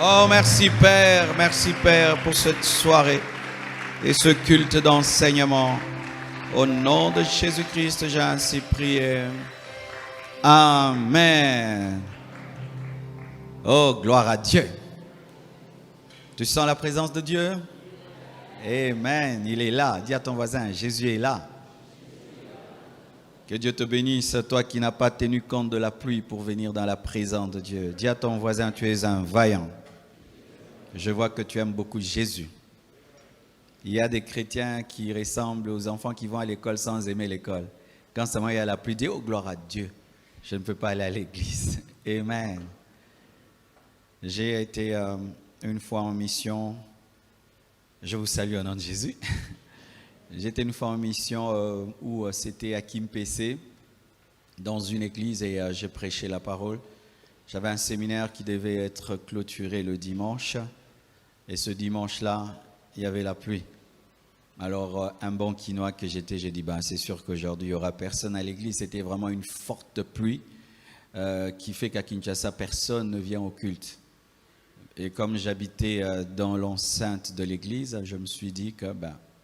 Oh, merci Père pour cette soirée et ce culte d'enseignement. Au nom de Jésus-Christ, j'ai ainsi prié. Amen. Oh, gloire à Dieu. Tu sens la présence de Dieu? Amen. Il est là. Dis à ton voisin, Jésus est là. Que Dieu te bénisse, toi qui n'as pas tenu compte de la pluie pour venir dans la présence de Dieu. Dis à ton voisin, tu es un vaillant. Je vois que tu aimes beaucoup Jésus. Il y a des chrétiens qui ressemblent aux enfants qui vont à l'école sans aimer l'école. Quand seulement il y a la pluie, dis, oh gloire à Dieu, je ne peux pas aller à l'église. Amen. J'ai été une fois en mission. Je vous salue au nom de Jésus. J'étais une fois en mission où c'était à Kimpese, dans une église, et je prêchais la parole. J'avais un séminaire qui devait être clôturé le dimanche. Et ce dimanche-là, il y avait la pluie. Alors, un bon quinois que j'étais, j'ai dit, c'est sûr qu'aujourd'hui, il n'y aura personne à l'église. C'était vraiment une forte pluie qui fait qu'à Kinshasa, personne ne vient au culte. Et comme j'habitais dans l'enceinte de l'église, je me suis dit que,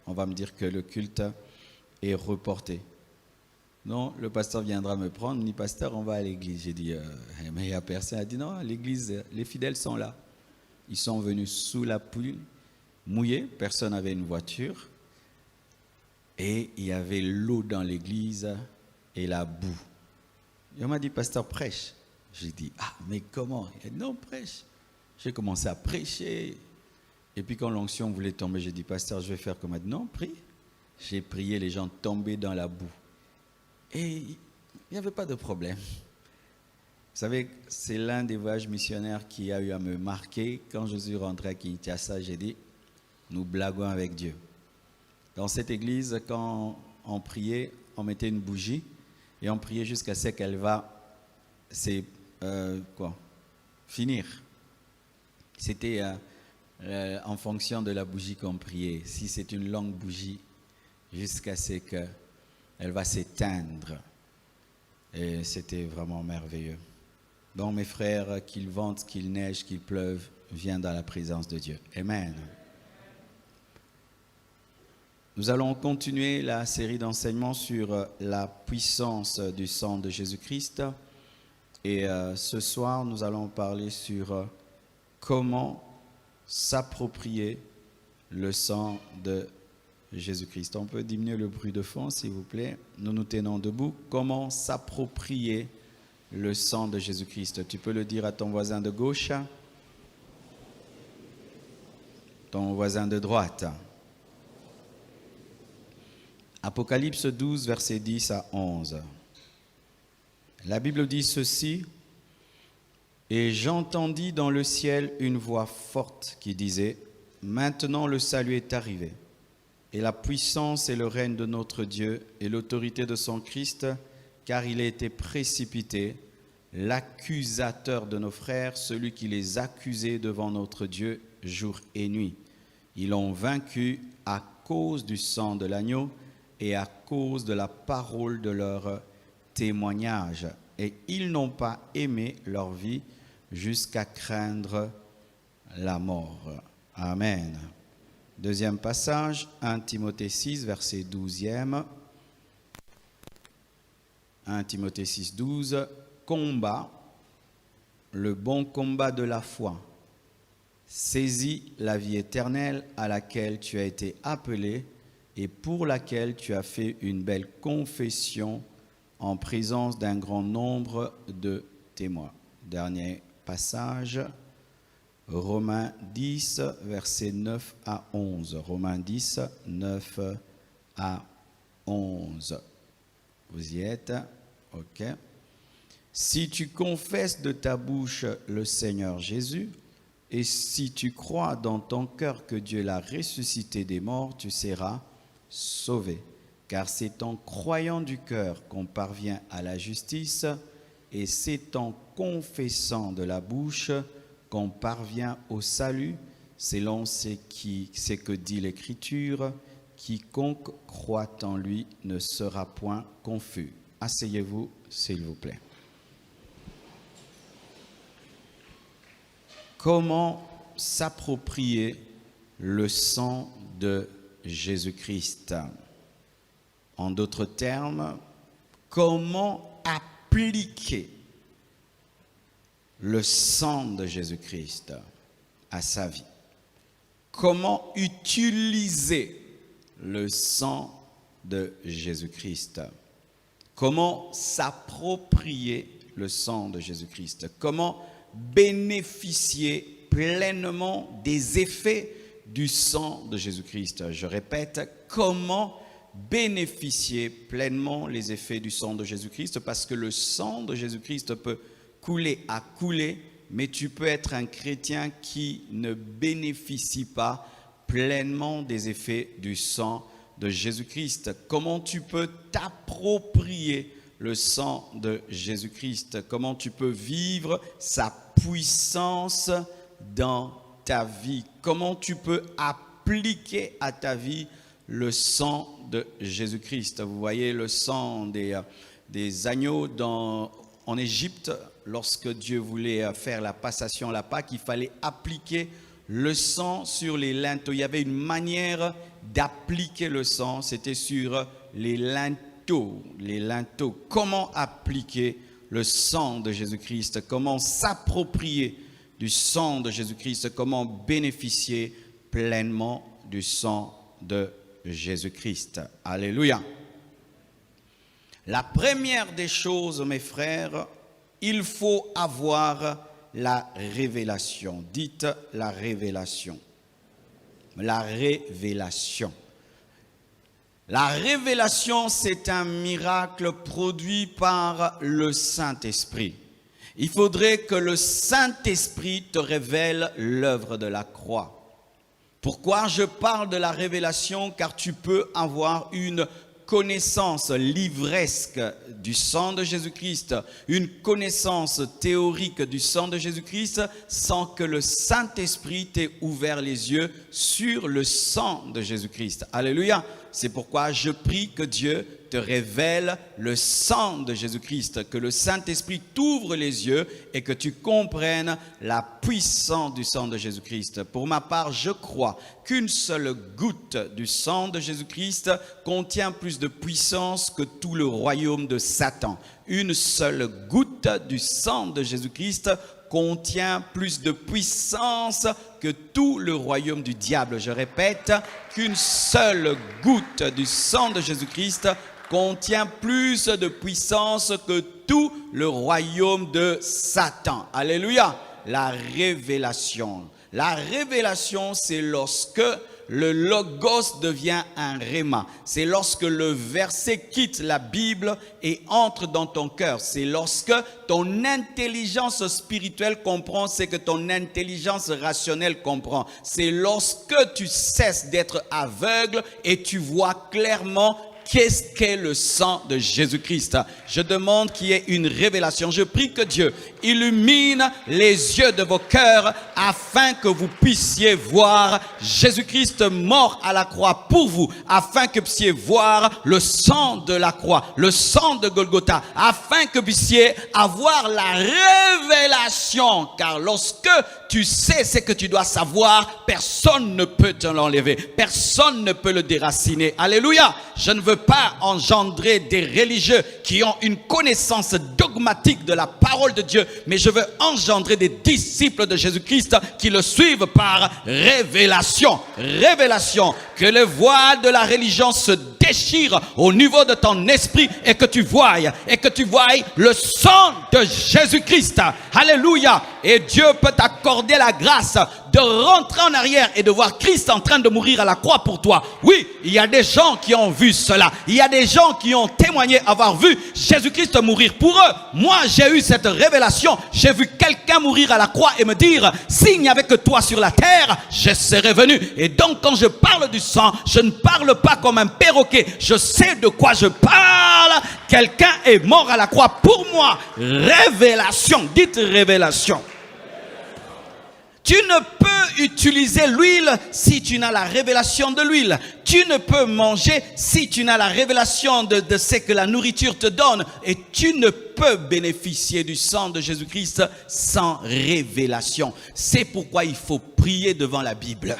on va me dire que le culte est reporté. Non, le pasteur viendra me prendre, ni pasteur, on va à l'église. J'ai dit, mais il n'y a personne. Il a dit, non, l'église, les fidèles sont là. Ils sont venus sous la pluie, mouillés, personne n'avait une voiture. Et il y avait l'eau dans l'église et la boue. Et on m'a dit, pasteur, prêche. J'ai dit, mais comment? Il a dit, non, prêche. J'ai commencé à prêcher. Et puis quand l'onction voulait tomber, j'ai dit, pasteur, je vais faire comme elle dit, non, prie. J'ai prié, les gens tombaient dans la boue. Et il n'y avait pas de problème. Vous savez, c'est l'un des voyages missionnaires qui a eu à me marquer. Quand je suis rentré à Kinshasa, j'ai dit, nous blaguons avec Dieu. Dans cette église, quand on priait, on mettait une bougie et on priait jusqu'à ce qu'elle va finir. C'était en fonction de la bougie qu'on priait. Si c'est une longue bougie, jusqu'à ce qu'elle va s'éteindre. Et c'était vraiment merveilleux. Donc mes frères, qu'il vente, qu'il neige, qu'il pleuve, viens dans la présence de Dieu. Amen. Nous allons continuer la série d'enseignements sur la puissance du sang de Jésus-Christ. Et ce soir, nous allons parler sur comment s'approprier le sang de Jésus-Christ. On peut diminuer le bruit de fond, s'il vous plaît. Nous nous tenons debout. Comment s'approprier le sang de Jésus-Christ? Tu peux le dire à ton voisin de gauche, ton voisin de droite. Apocalypse 12, versets 10 à 11. La Bible dit ceci: « Et j'entendis dans le ciel une voix forte qui disait, « Maintenant le salut est arrivé, et la puissance et le règne de notre Dieu et l'autorité de son Christ, car il a été précipité, l'accusateur de nos frères, celui qui les accusait devant notre Dieu jour et nuit. Ils l'ont vaincu à cause du sang de l'agneau et à cause de la parole de leur témoignage. Et ils n'ont pas aimé leur vie jusqu'à craindre la mort. » Amen. Deuxième passage, 1 Timothée 6, verset 12e. 1 Timothée 6, 12. « Combat le bon combat de la foi. Saisis la vie éternelle à laquelle tu as été appelé et pour laquelle tu as fait une belle confession en présence d'un grand nombre de témoins. » Dernier passage, Romains 10, versets 9 à 11. Romains 10, 9 à 11. Vous y êtes? Ok. « Si tu confesses de ta bouche le Seigneur Jésus, et si tu crois dans ton cœur que Dieu l'a ressuscité des morts, tu seras sauvé. Car c'est en croyant du cœur qu'on parvient à la justice, et c'est en confessant de la bouche qu'on parvient au salut, selon ce que dit l'Écriture, quiconque croit en lui ne sera point confus. » Asseyez-vous, s'il vous plaît. comment s'approprier le sang de Jésus-Christ. En d'autres termes, comment appliquer le sang de Jésus-Christ à sa vie. Comment utiliser le sang de Jésus-Christ. Comment s'approprier le sang de Jésus-Christ. Comment bénéficier pleinement des effets du sang de Jésus-Christ. Je répète, comment bénéficier pleinement les effets du sang de Jésus-Christ, parce que le sang de Jésus-Christ peut couler à couler, mais tu peux être un chrétien qui ne bénéficie pas pleinement des effets du sang de Jésus-Christ. Comment tu peux t'approprier le sang de Jésus-Christ? Comment tu peux vivre sa puissance dans ta vie? Comment tu peux appliquer à ta vie le sang de Jésus-Christ? Vous voyez le sang des agneaux en Égypte, lorsque Dieu voulait faire la passation, la Pâque, il fallait appliquer le sang sur les linteaux. Il y avait une manière d'appliquer le sang, c'était sur les linteaux. Les linteaux. Comment appliquer le sang de Jésus-Christ? Comment s'approprier du sang de Jésus-Christ? Comment bénéficier pleinement du sang de Jésus-Christ? Alléluia. La première des choses, mes frères, il faut avoir la révélation. Dites la révélation. La révélation. La révélation, c'est un miracle produit par le Saint-Esprit. Il faudrait que le Saint-Esprit te révèle l'œuvre de la croix. Pourquoi je parle de la révélation? Car tu peux avoir une connaissance livresque du sang de Jésus-Christ, une connaissance théorique du sang de Jésus-Christ, sans que le Saint-Esprit t'ait ouvert les yeux sur le sang de Jésus-Christ. Alléluia. C'est pourquoi je prie que Dieu te révèle le sang de Jésus-Christ, que le Saint-Esprit t'ouvre les yeux et que tu comprennes la puissance du sang de Jésus-Christ. Pour ma part, je crois qu'une seule goutte du sang de Jésus-Christ contient plus de puissance que tout le royaume de Satan. Une seule goutte du sang de Jésus-Christ contient plus de puissance que tout le royaume du diable. Je répète, qu'une seule goutte du sang de Jésus-Christ contient plus de puissance que tout le royaume de Satan. Alléluia. La révélation. La révélation, c'est lorsque le logos devient un réma. C'est lorsque le verset quitte la Bible et entre dans ton cœur. C'est lorsque ton intelligence spirituelle comprend ce que ton intelligence rationnelle comprend. C'est lorsque tu cesses d'être aveugle et tu vois clairement qu'est-ce qu'est le sang de Jésus-Christ. Je demande qu'il y ait une révélation. Je prie que Dieu illumine les yeux de vos cœurs afin que vous puissiez voir Jésus-Christ mort à la croix pour vous, afin que vous puissiez voir le sang de la croix, le sang de Golgotha, afin que vous puissiez avoir la révélation. Car lorsque tu sais ce que tu dois savoir, personne ne peut te l'enlever, personne ne peut le déraciner. Alléluia. Je ne veux pas engendrer des religieux qui ont une connaissance dogmatique de la parole de Dieu, mais je veux engendrer des disciples de Jésus-Christ qui le suivent par révélation. Révélation. Que les voiles de la religion se déchirent au niveau de ton esprit et que tu voies le sang de Jésus-Christ. Alléluia. Et Dieu peut t'accorder la grâce de rentrer en arrière et de voir Christ en train de mourir à la croix pour toi. Oui, il y a des gens qui ont vu cela. Il y a des gens qui ont témoigné avoir vu Jésus-Christ mourir pour eux. Moi, j'ai eu cette révélation. J'ai vu quelqu'un mourir à la croix et me dire, s'il n'y avait que toi sur la terre, je serais venu. Et donc, quand je parle du sang, je ne parle pas comme un perroquet. Je sais de quoi je parle. Quelqu'un est mort à la croix pour moi. Révélation. Dites révélation. Tu ne peux utiliser l'huile si tu n'as la révélation de l'huile. Tu ne peux manger si tu n'as la révélation de ce que la nourriture te donne. Et tu ne peux bénéficier du sang de Jésus-Christ sans révélation. C'est pourquoi il faut prier devant la Bible.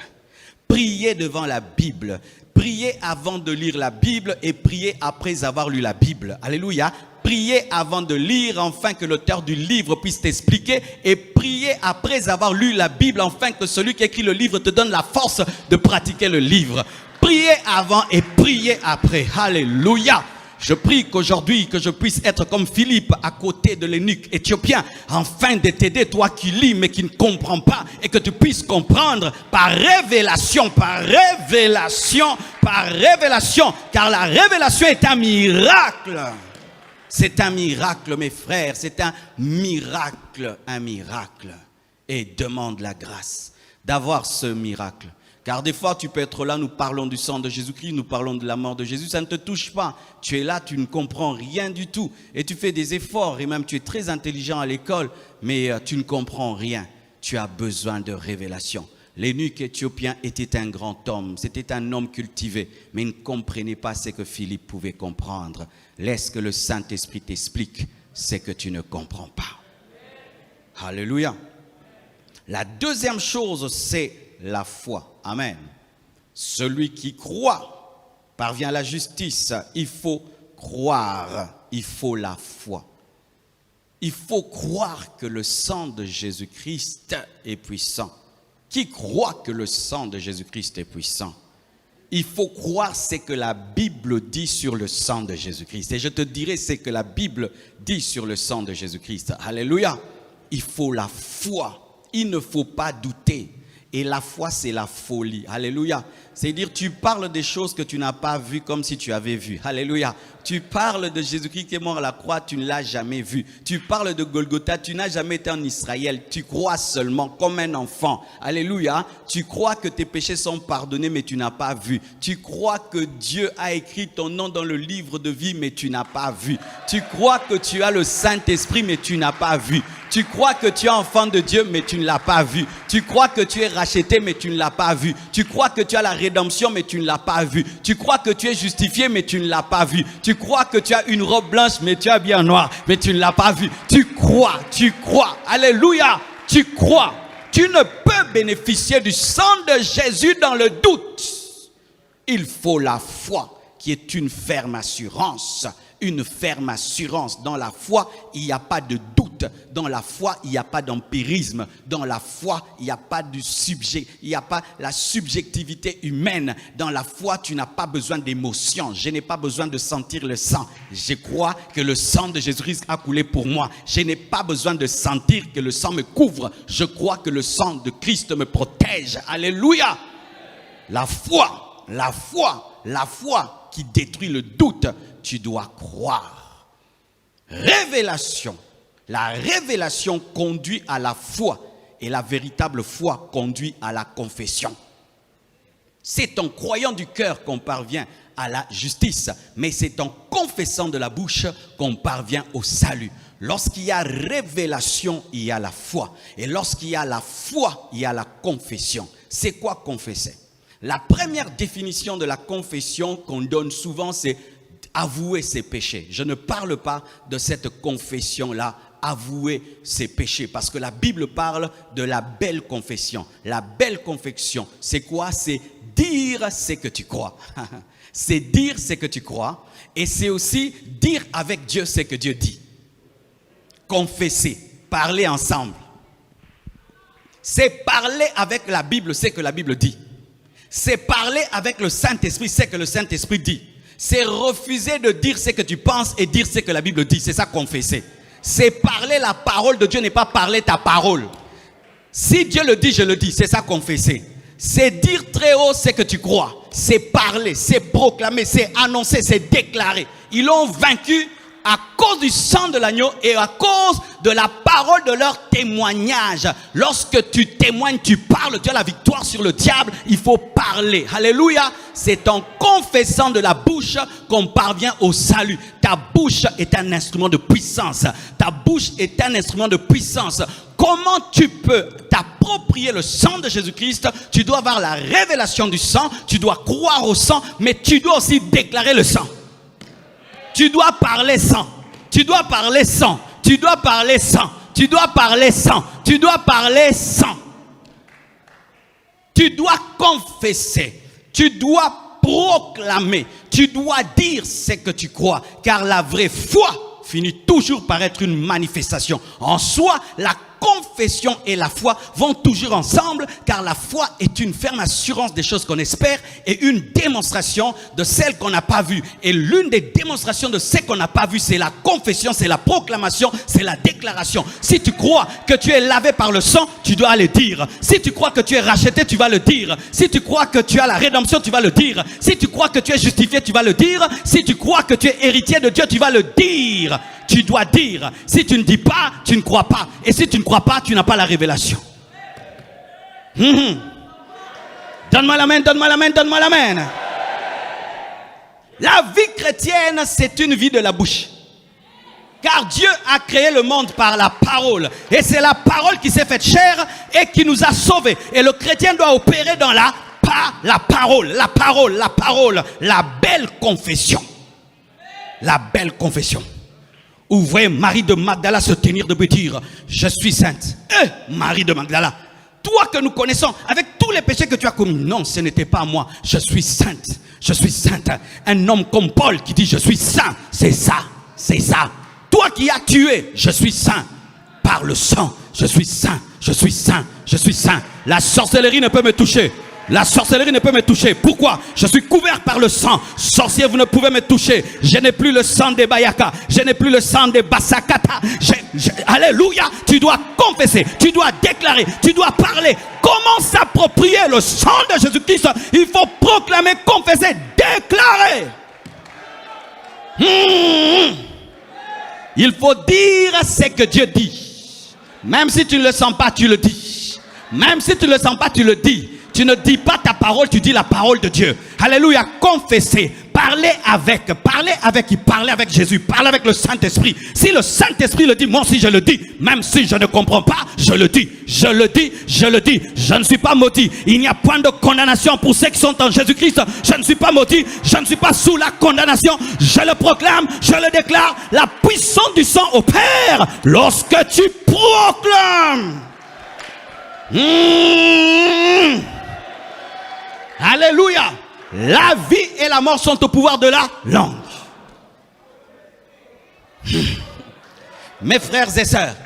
Prier devant la Bible. Prier avant de lire la Bible et prier après avoir lu la Bible. Alléluia. Prier avant de lire, afin que l'auteur du livre puisse t'expliquer. Et prier après avoir lu la Bible, afin que celui qui écrit le livre te donne la force de pratiquer le livre. Prier avant et prier après. Alléluia. Je prie qu'aujourd'hui, que je puisse être comme Philippe à côté de l'eunuque éthiopien, afin de t'aider, toi qui lis mais qui ne comprends pas, et que tu puisses comprendre par révélation, par révélation, par révélation, car la révélation est un miracle. C'est un miracle, mes frères, c'est un miracle, Et demande la grâce d'avoir ce miracle. Car des fois, tu peux être là, nous parlons du sang de Jésus-Christ, nous parlons de la mort de Jésus, ça ne te touche pas. Tu es là, tu ne comprends rien du tout. Et tu fais des efforts, et même tu es très intelligent à l'école, mais tu ne comprends rien. Tu as besoin de révélation. L'eunuque éthiopien était un grand homme, c'était un homme cultivé, mais il ne comprenait pas ce que Philippe pouvait comprendre. Laisse que le Saint-Esprit t'explique ce que tu ne comprends pas. Alléluia. La deuxième chose, c'est la foi. Amen. Celui qui croit parvient à la justice. Il faut croire, il faut la foi. Il faut croire que le sang de Jésus-Christ est puissant. Qui croit que le sang de Jésus-Christ est puissant? Il faut croire ce que la Bible dit sur le sang de Jésus-Christ. Et je te dirai ce que la Bible dit sur le sang de Jésus-Christ. Alléluia. Il faut la foi. Il ne faut pas douter. Et la foi, c'est la folie. Alléluia. C'est-à-dire, tu parles des choses que tu n'as pas vues comme si tu avais vu. Alléluia. Tu parles de Jésus-Christ qui est mort à la croix, tu ne l'as jamais vu. Tu parles de Golgotha, tu n'as jamais été en Israël. Tu crois seulement comme un enfant. Alléluia. Tu crois que tes péchés sont pardonnés, mais tu n'as pas vu. Tu crois que Dieu a écrit ton nom dans le livre de vie, mais tu n'as pas vu. Tu crois que tu as le Saint-Esprit, mais tu n'as pas vu. Tu crois que tu es enfant de Dieu, mais tu ne l'as pas vu. Tu crois que tu es racheté, mais tu ne l'as pas vu. Tu crois que tu as la rédemption, mais tu ne l'as pas vu. Tu crois que tu es justifié, mais tu ne l'as pas vu. Tu crois que tu as une robe blanche, mais tu as bien noir, mais tu ne l'as pas vu. Tu crois. Alléluia. Tu crois. Tu ne peux bénéficier du sang de Jésus dans le doute. Il faut la foi, qui est une ferme assurance. Une ferme assurance. Dans la foi, il n'y a pas de doute. Dans la foi, il n'y a pas d'empirisme. Dans la foi, il n'y a pas de sujet. Il n'y a pas la subjectivité humaine. Dans la foi, tu n'as pas besoin d'émotion. Je n'ai pas besoin de sentir le sang. Je crois que le sang de Jésus-Christ a coulé pour moi. Je n'ai pas besoin de sentir que le sang me couvre. Je crois que le sang de Christ me protège. Alléluia. La foi qui détruit le doute. Tu dois croire. Révélation. La révélation conduit à la foi. Et la véritable foi conduit à la confession. C'est en croyant du cœur qu'on parvient à la justice. Mais c'est en confessant de la bouche qu'on parvient au salut. Lorsqu'il y a révélation, il y a la foi. Et lorsqu'il y a la foi, il y a la confession. C'est quoi confesser? La première définition de la confession qu'on donne souvent, c'est avouer ses péchés. Je ne parle pas de cette confession-là, avouer ses péchés, parce que la Bible parle de la belle confession. La belle confession, c'est quoi? C'est dire ce que tu crois. C'est dire ce que tu crois, et c'est aussi dire avec Dieu ce que Dieu dit. Confesser, parler ensemble. C'est parler avec la Bible ce que la Bible dit. C'est parler avec le Saint-Esprit ce que le Saint-Esprit dit. C'est refuser de dire ce que tu penses et dire ce que la Bible dit. C'est ça, confesser. C'est parler la parole de Dieu, n'est pas parler ta parole. Si Dieu le dit, je le dis. C'est ça, confesser. C'est dire très haut ce que tu crois. C'est parler, c'est proclamer, c'est annoncer, c'est déclarer. Ils l'ont vaincu à cause du sang de l'agneau et à cause de la parole de leur témoignage. Lorsque tu témoignes, tu parles, tu as la victoire sur le diable, il faut parler. Alléluia. C'est en confessant de la bouche qu'on parvient au salut. Ta bouche est un instrument de puissance. Ta bouche est un instrument de puissance. comment tu peux t'approprier le sang de Jésus-Christ? Tu dois avoir la révélation du sang, tu dois croire au sang, mais tu dois aussi déclarer le sang. Tu dois parler sang, tu dois parler sang, tu dois parler sang, tu dois parler sang, tu dois parler sang. Tu dois confesser, tu dois proclamer, tu dois dire ce que tu crois, car la vraie foi finit toujours par être une manifestation. En soi, la confession et la foi vont toujours ensemble, car la foi est une ferme assurance des choses qu'on espère et une démonstration de celles qu'on n'a pas vues. Et l'une des démonstrations de ce qu'on n'a pas vu, c'est la confession, c'est la proclamation, c'est la déclaration. Si tu crois que tu es lavé par le sang, tu dois le dire. Si tu crois que tu es racheté, tu vas le dire. Si tu crois que tu as la rédemption, tu vas le dire. Si tu crois que tu es justifié, tu vas le dire. Si tu crois que tu es héritier de Dieu, tu vas le dire. Tu dois dire. Si tu ne dis pas, tu ne crois pas. Et si tu ne crois pas, tu n'as pas la révélation. Donne-moi la main, donne-moi la main, donne-moi la main. La vie chrétienne, c'est une vie de la bouche. Car Dieu a créé le monde par la parole. Et c'est la parole qui s'est faite chair et qui nous a sauvés. Et le chrétien doit opérer dans la parole, la parole, la parole, la belle confession. La belle confession. Ouvrez Marie de Magdala se tenir debout et dire, je suis sainte. Marie de Magdala, toi que nous connaissons, avec tous les péchés que tu as commis. Non, ce n'était pas moi, je suis sainte. Je suis sainte. Un homme comme Paul qui dit, je suis saint. C'est ça, c'est ça. Toi qui as tué, je suis saint. Par le sang, je suis saint, je suis saint, je suis saint. La sorcellerie ne peut me toucher. La sorcellerie ne peut me toucher. Pourquoi? Je suis couvert par le sang. Sorcier, vous ne pouvez me toucher. Je n'ai plus le sang des Bayaka. Je n'ai plus le sang des Basakata. Alléluia. Tu dois confesser. Tu dois déclarer. Tu dois parler. Comment s'approprier le sang de Jésus-Christ? Il faut proclamer, confesser, déclarer. Il faut dire ce que Dieu dit. Même si tu ne le sens pas, tu le dis. Même si tu ne le sens pas, tu le dis. Tu ne dis pas ta parole, tu dis la parole de Dieu. Alléluia, confesser, parler avec Jésus, parler avec le Saint-Esprit. Si le Saint-Esprit le dit, moi aussi je le dis. Même si je ne comprends pas, je le dis. Je le dis, je le dis. Je ne suis pas maudit. Il n'y a point de condamnation pour ceux qui sont en Jésus-Christ. Je ne suis pas maudit. Je ne suis pas sous la condamnation. Je le proclame, je le déclare. La puissance du sang opère lorsque tu proclames. Alléluia. La vie et la mort sont au pouvoir de la langue. Mes frères et sœurs,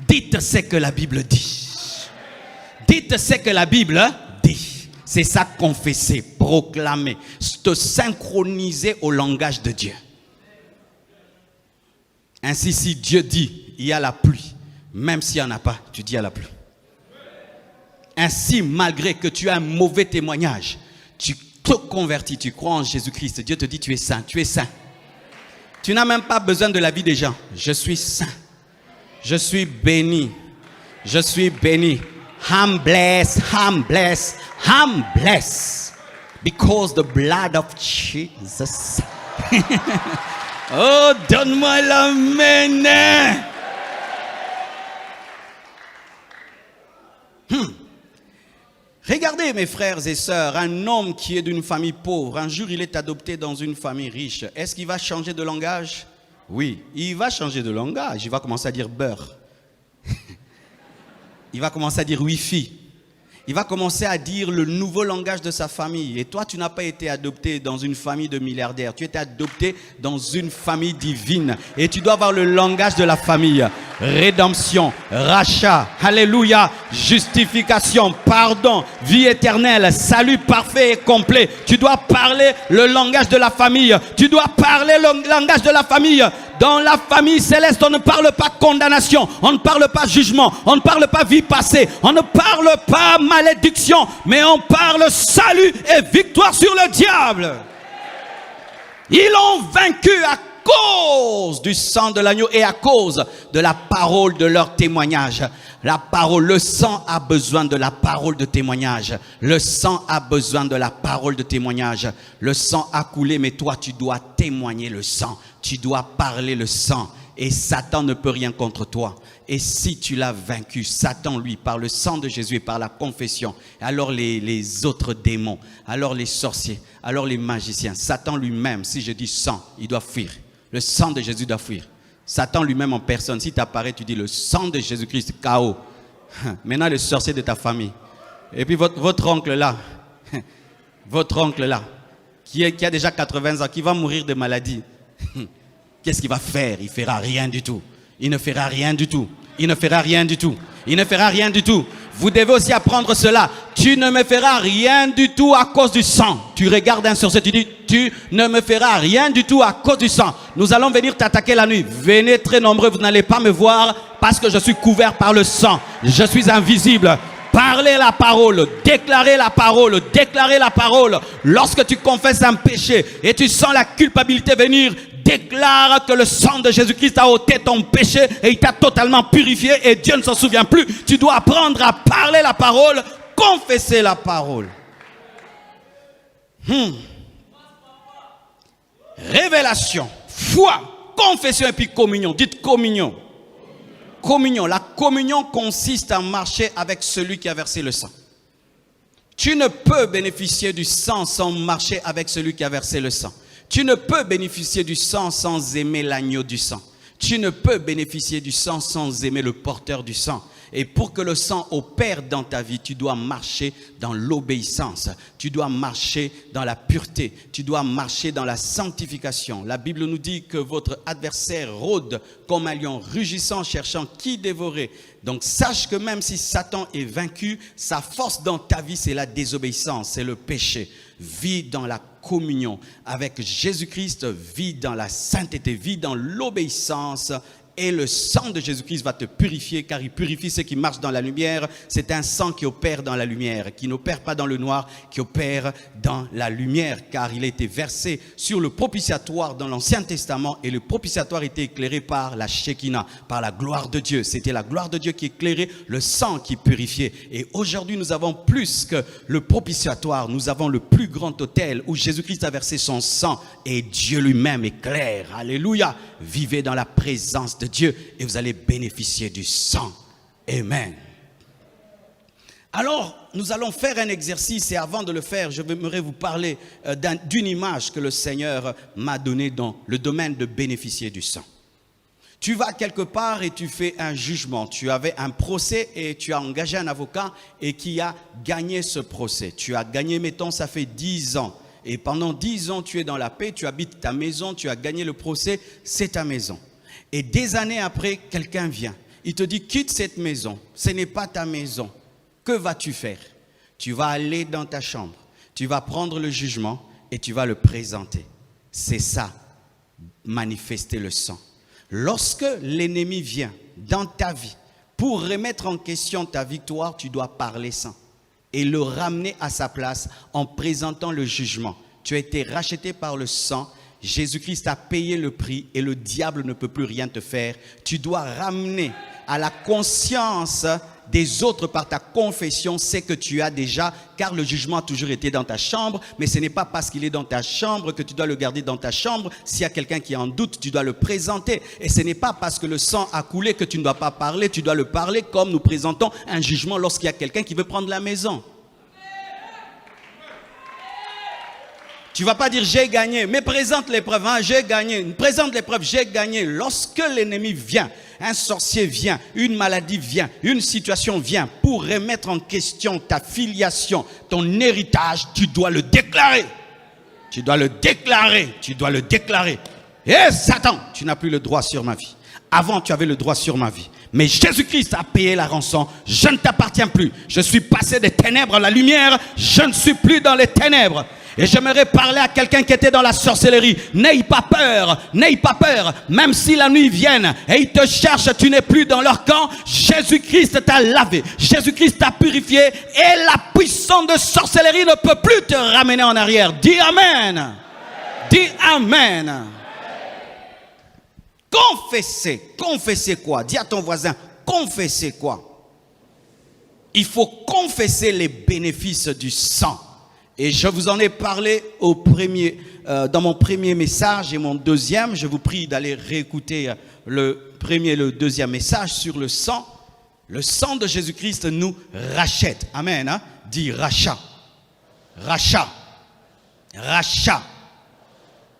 dites ce que la Bible dit. Dites ce que la Bible dit. C'est ça, confesser, proclamer, te synchroniser au langage de Dieu. Ainsi, si Dieu dit, il y a la pluie, même s'il n'y en a pas, tu dis il y a la pluie. Ainsi, malgré que tu as un mauvais témoignage, tu te convertis, tu crois en Jésus-Christ. Dieu te dit, tu es saint, tu es saint. Tu n'as même pas besoin de l'avis des gens. Je suis saint. Je suis béni. Je suis béni. I'm blessed, I'm blessed, I'm blessed. Because the blood of Jesus. Oh, donne-moi la main. Regardez mes frères et sœurs, un homme qui est d'une famille pauvre, un jour il est adopté dans une famille riche. Est-ce qu'il va changer de langage? Oui, il va changer de langage. Il va commencer à dire beurre. Il va commencer à dire wifi. Il va commencer à dire le nouveau langage de sa famille. Et toi, tu n'as pas été adopté dans une famille de milliardaires. Tu étais adopté dans une famille divine. Et tu dois avoir le langage de la famille. Rédemption, rachat, alléluia, justification, pardon, vie éternelle, salut parfait et complet. Tu dois parler le langage de la famille. Tu dois parler le langage de la famille. Dans la famille céleste, on ne parle pas condamnation, on ne parle pas jugement, on ne parle pas vie passée, on ne parle pas malédiction, mais on parle salut et victoire sur le diable. Ils l'ont vaincu à cause du sang de l'agneau et à cause de la parole de leur témoignage. La parole, le sang a besoin de la parole de témoignage. Le sang a besoin de la parole de témoignage. Le sang a coulé, mais toi tu dois témoigner le sang. Tu dois parler le sang. et Satan ne peut rien contre toi. Et si tu l'as vaincu, Satan, lui, par le sang de Jésus et par la confession, alors les autres démons, alors les sorciers, alors les magiciens, Satan lui-même, si je dis sang, il doit fuir. Le sang de Jésus doit fuir. Satan lui-même en personne, si tu apparais, tu dis le sang de Jésus-Christ, KO. Maintenant, le sorcier de ta famille. Et puis votre oncle là, qui a déjà 80 ans, qui va mourir de maladie, qu'est-ce qu'il va faire? Il ne fera rien du tout. Il ne fera rien du tout. Il ne fera rien du tout. Il ne fera rien du tout. Vous devez aussi apprendre cela. Tu ne me feras rien du tout à cause du sang. Tu regardes un sorcier, tu dis, tu ne me feras rien du tout à cause du sang. Nous allons venir t'attaquer la nuit. Venez très nombreux, vous n'allez pas me voir parce que je suis couvert par le sang. Je suis invisible. Parlez la parole, déclarez la parole, déclarez la parole. Lorsque tu confesses un péché et tu sens la culpabilité venir, déclare que le sang de Jésus-Christ a ôté ton péché et il t'a totalement purifié et Dieu ne s'en souvient plus. Tu dois apprendre à parler la parole, confesser la parole. Révélation, foi, confession et puis communion. Dites communion. Communion. La communion consiste à marcher avec celui qui a versé le sang. Tu ne peux bénéficier du sang sans marcher avec celui qui a versé le sang. Tu ne peux bénéficier du sang sans aimer l'agneau du sang. Tu ne peux bénéficier du sang sans aimer le porteur du sang. Et pour que le sang opère dans ta vie, tu dois marcher dans l'obéissance. Tu dois marcher dans la pureté. Tu dois marcher dans la sanctification. La Bible nous dit que votre adversaire rôde comme un lion rugissant, cherchant qui dévorer. Donc sache que même si Satan est vaincu, sa force dans ta vie, c'est la désobéissance, c'est le péché. Vis dans la communion avec Jésus-Christ, vis dans la sainteté, vis dans l'obéissance. Et le sang de Jésus-Christ va te purifier, car il purifie ceux qui marchent dans la lumière. C'est un sang qui opère dans la lumière, qui n'opère pas dans le noir, qui opère dans la lumière, car il a été versé sur le propitiatoire dans l'Ancien Testament, et le propitiatoire était éclairé par la Shekinah, par la gloire de Dieu. C'était la gloire de Dieu qui éclairait, le sang qui purifiait. Et aujourd'hui, nous avons plus que le propitiatoire, nous avons le plus grand autel où Jésus-Christ a versé son sang, et Dieu lui-même éclaire. Alléluia! Vivez dans la présence de Dieu et vous allez bénéficier du sang. Amen. Alors, nous allons faire un exercice et avant de le faire, je voudrais vous parler d'une image que le Seigneur m'a donnée dans le domaine de bénéficier du sang. Tu vas quelque part et tu fais un jugement. Tu avais un procès et tu as engagé un avocat et qui a gagné ce procès. Tu as gagné, mettons, ça fait 10 ans. Et pendant 10 ans, tu es dans la paix, tu habites ta maison, tu as gagné le procès, c'est ta maison. Et des années après, quelqu'un vient. Il te dit, quitte cette maison. Ce n'est pas ta maison. Que vas-tu faire? Tu vas aller dans ta chambre. Tu vas prendre le jugement et tu vas le présenter. C'est ça, manifester le sang. Lorsque l'ennemi vient dans ta vie pour remettre en question ta victoire, tu dois parler sang et le ramener à sa place en présentant le jugement. Tu as été racheté par le sang. Jésus-Christ a payé le prix et le diable ne peut plus rien te faire. Tu dois ramener à la conscience des autres par ta confession ce que tu as déjà, car le jugement a toujours été dans ta chambre, mais ce n'est pas parce qu'il est dans ta chambre que tu dois le garder dans ta chambre. S'il y a quelqu'un qui est en doute, tu dois le présenter. Et ce n'est pas parce que le sang a coulé que tu ne dois pas parler, tu dois le parler comme nous présentons un jugement lorsqu'il y a quelqu'un qui veut prendre la maison. Tu ne vas pas dire j'ai gagné, mais présente l'épreuve, hein, j'ai gagné. Présente l'épreuve, j'ai gagné. Lorsque l'ennemi vient, un sorcier vient, une maladie vient, une situation vient pour remettre en question ta filiation, ton héritage, tu dois le déclarer. Tu dois le déclarer, tu dois le déclarer. Et Satan, tu n'as plus le droit sur ma vie. Avant, tu avais le droit sur ma vie. Mais Jésus-Christ a payé la rançon. Je ne t'appartiens plus. Je suis passé des ténèbres à la lumière. Je ne suis plus dans les ténèbres. Et j'aimerais parler à quelqu'un qui était dans la sorcellerie. N'aie pas peur, n'aie pas peur. Même si la nuit vienne et ils te cherchent, tu n'es plus dans leur camp. Jésus-Christ t'a lavé, Jésus-Christ t'a purifié. Et la puissance de sorcellerie ne peut plus te ramener en arrière. Dis Amen. Dis Amen. Confessez. Confessez quoi? Dis à ton voisin, confessez quoi? Il faut confesser les bénéfices du sang. Et je vous en ai parlé dans mon premier message et mon deuxième. Je vous prie d'aller réécouter le premier et le deuxième message sur le sang. Le sang de Jésus-Christ nous rachète. Amen. Hein? Dis rachat. Rachat. Rachat.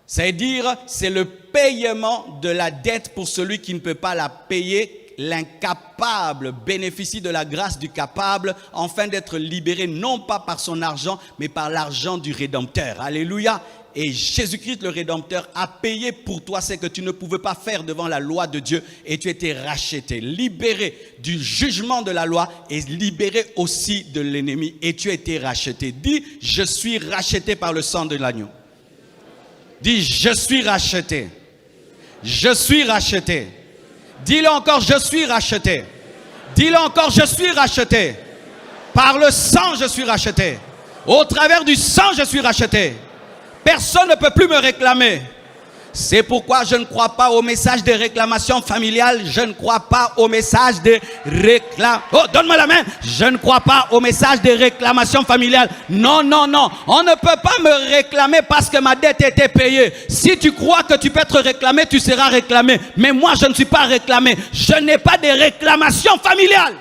C'est-à-dire, c'est le paiement de la dette pour celui qui ne peut pas la payer. L'incapable bénéficie de la grâce du capable, afin d'être libéré non pas par son argent, mais par l'argent du Rédempteur. Alléluia. Et Jésus-Christ, le Rédempteur, a payé pour toi ce que tu ne pouvais pas faire devant la loi de Dieu. Et tu étais racheté, libéré du jugement de la loi et libéré aussi de l'ennemi. Et tu as été racheté. Dis, je suis racheté par le sang de l'agneau. Dis, je suis racheté. Je suis racheté. Dis-le encore, je suis racheté. Dis-le encore, je suis racheté. Par le sang, je suis racheté. Au travers du sang, je suis racheté. Personne ne peut plus me réclamer. C'est pourquoi je ne crois pas au message de réclamation familiale. Je ne crois pas au message de réclamation. Oh, donne-moi la main. Je ne crois pas au message de réclamation familiale. Non, non, non. On ne peut pas me réclamer parce que ma dette était payée. Si tu crois que tu peux être réclamé, tu seras réclamé. Mais moi, je ne suis pas réclamé. Je n'ai pas de réclamation familiale.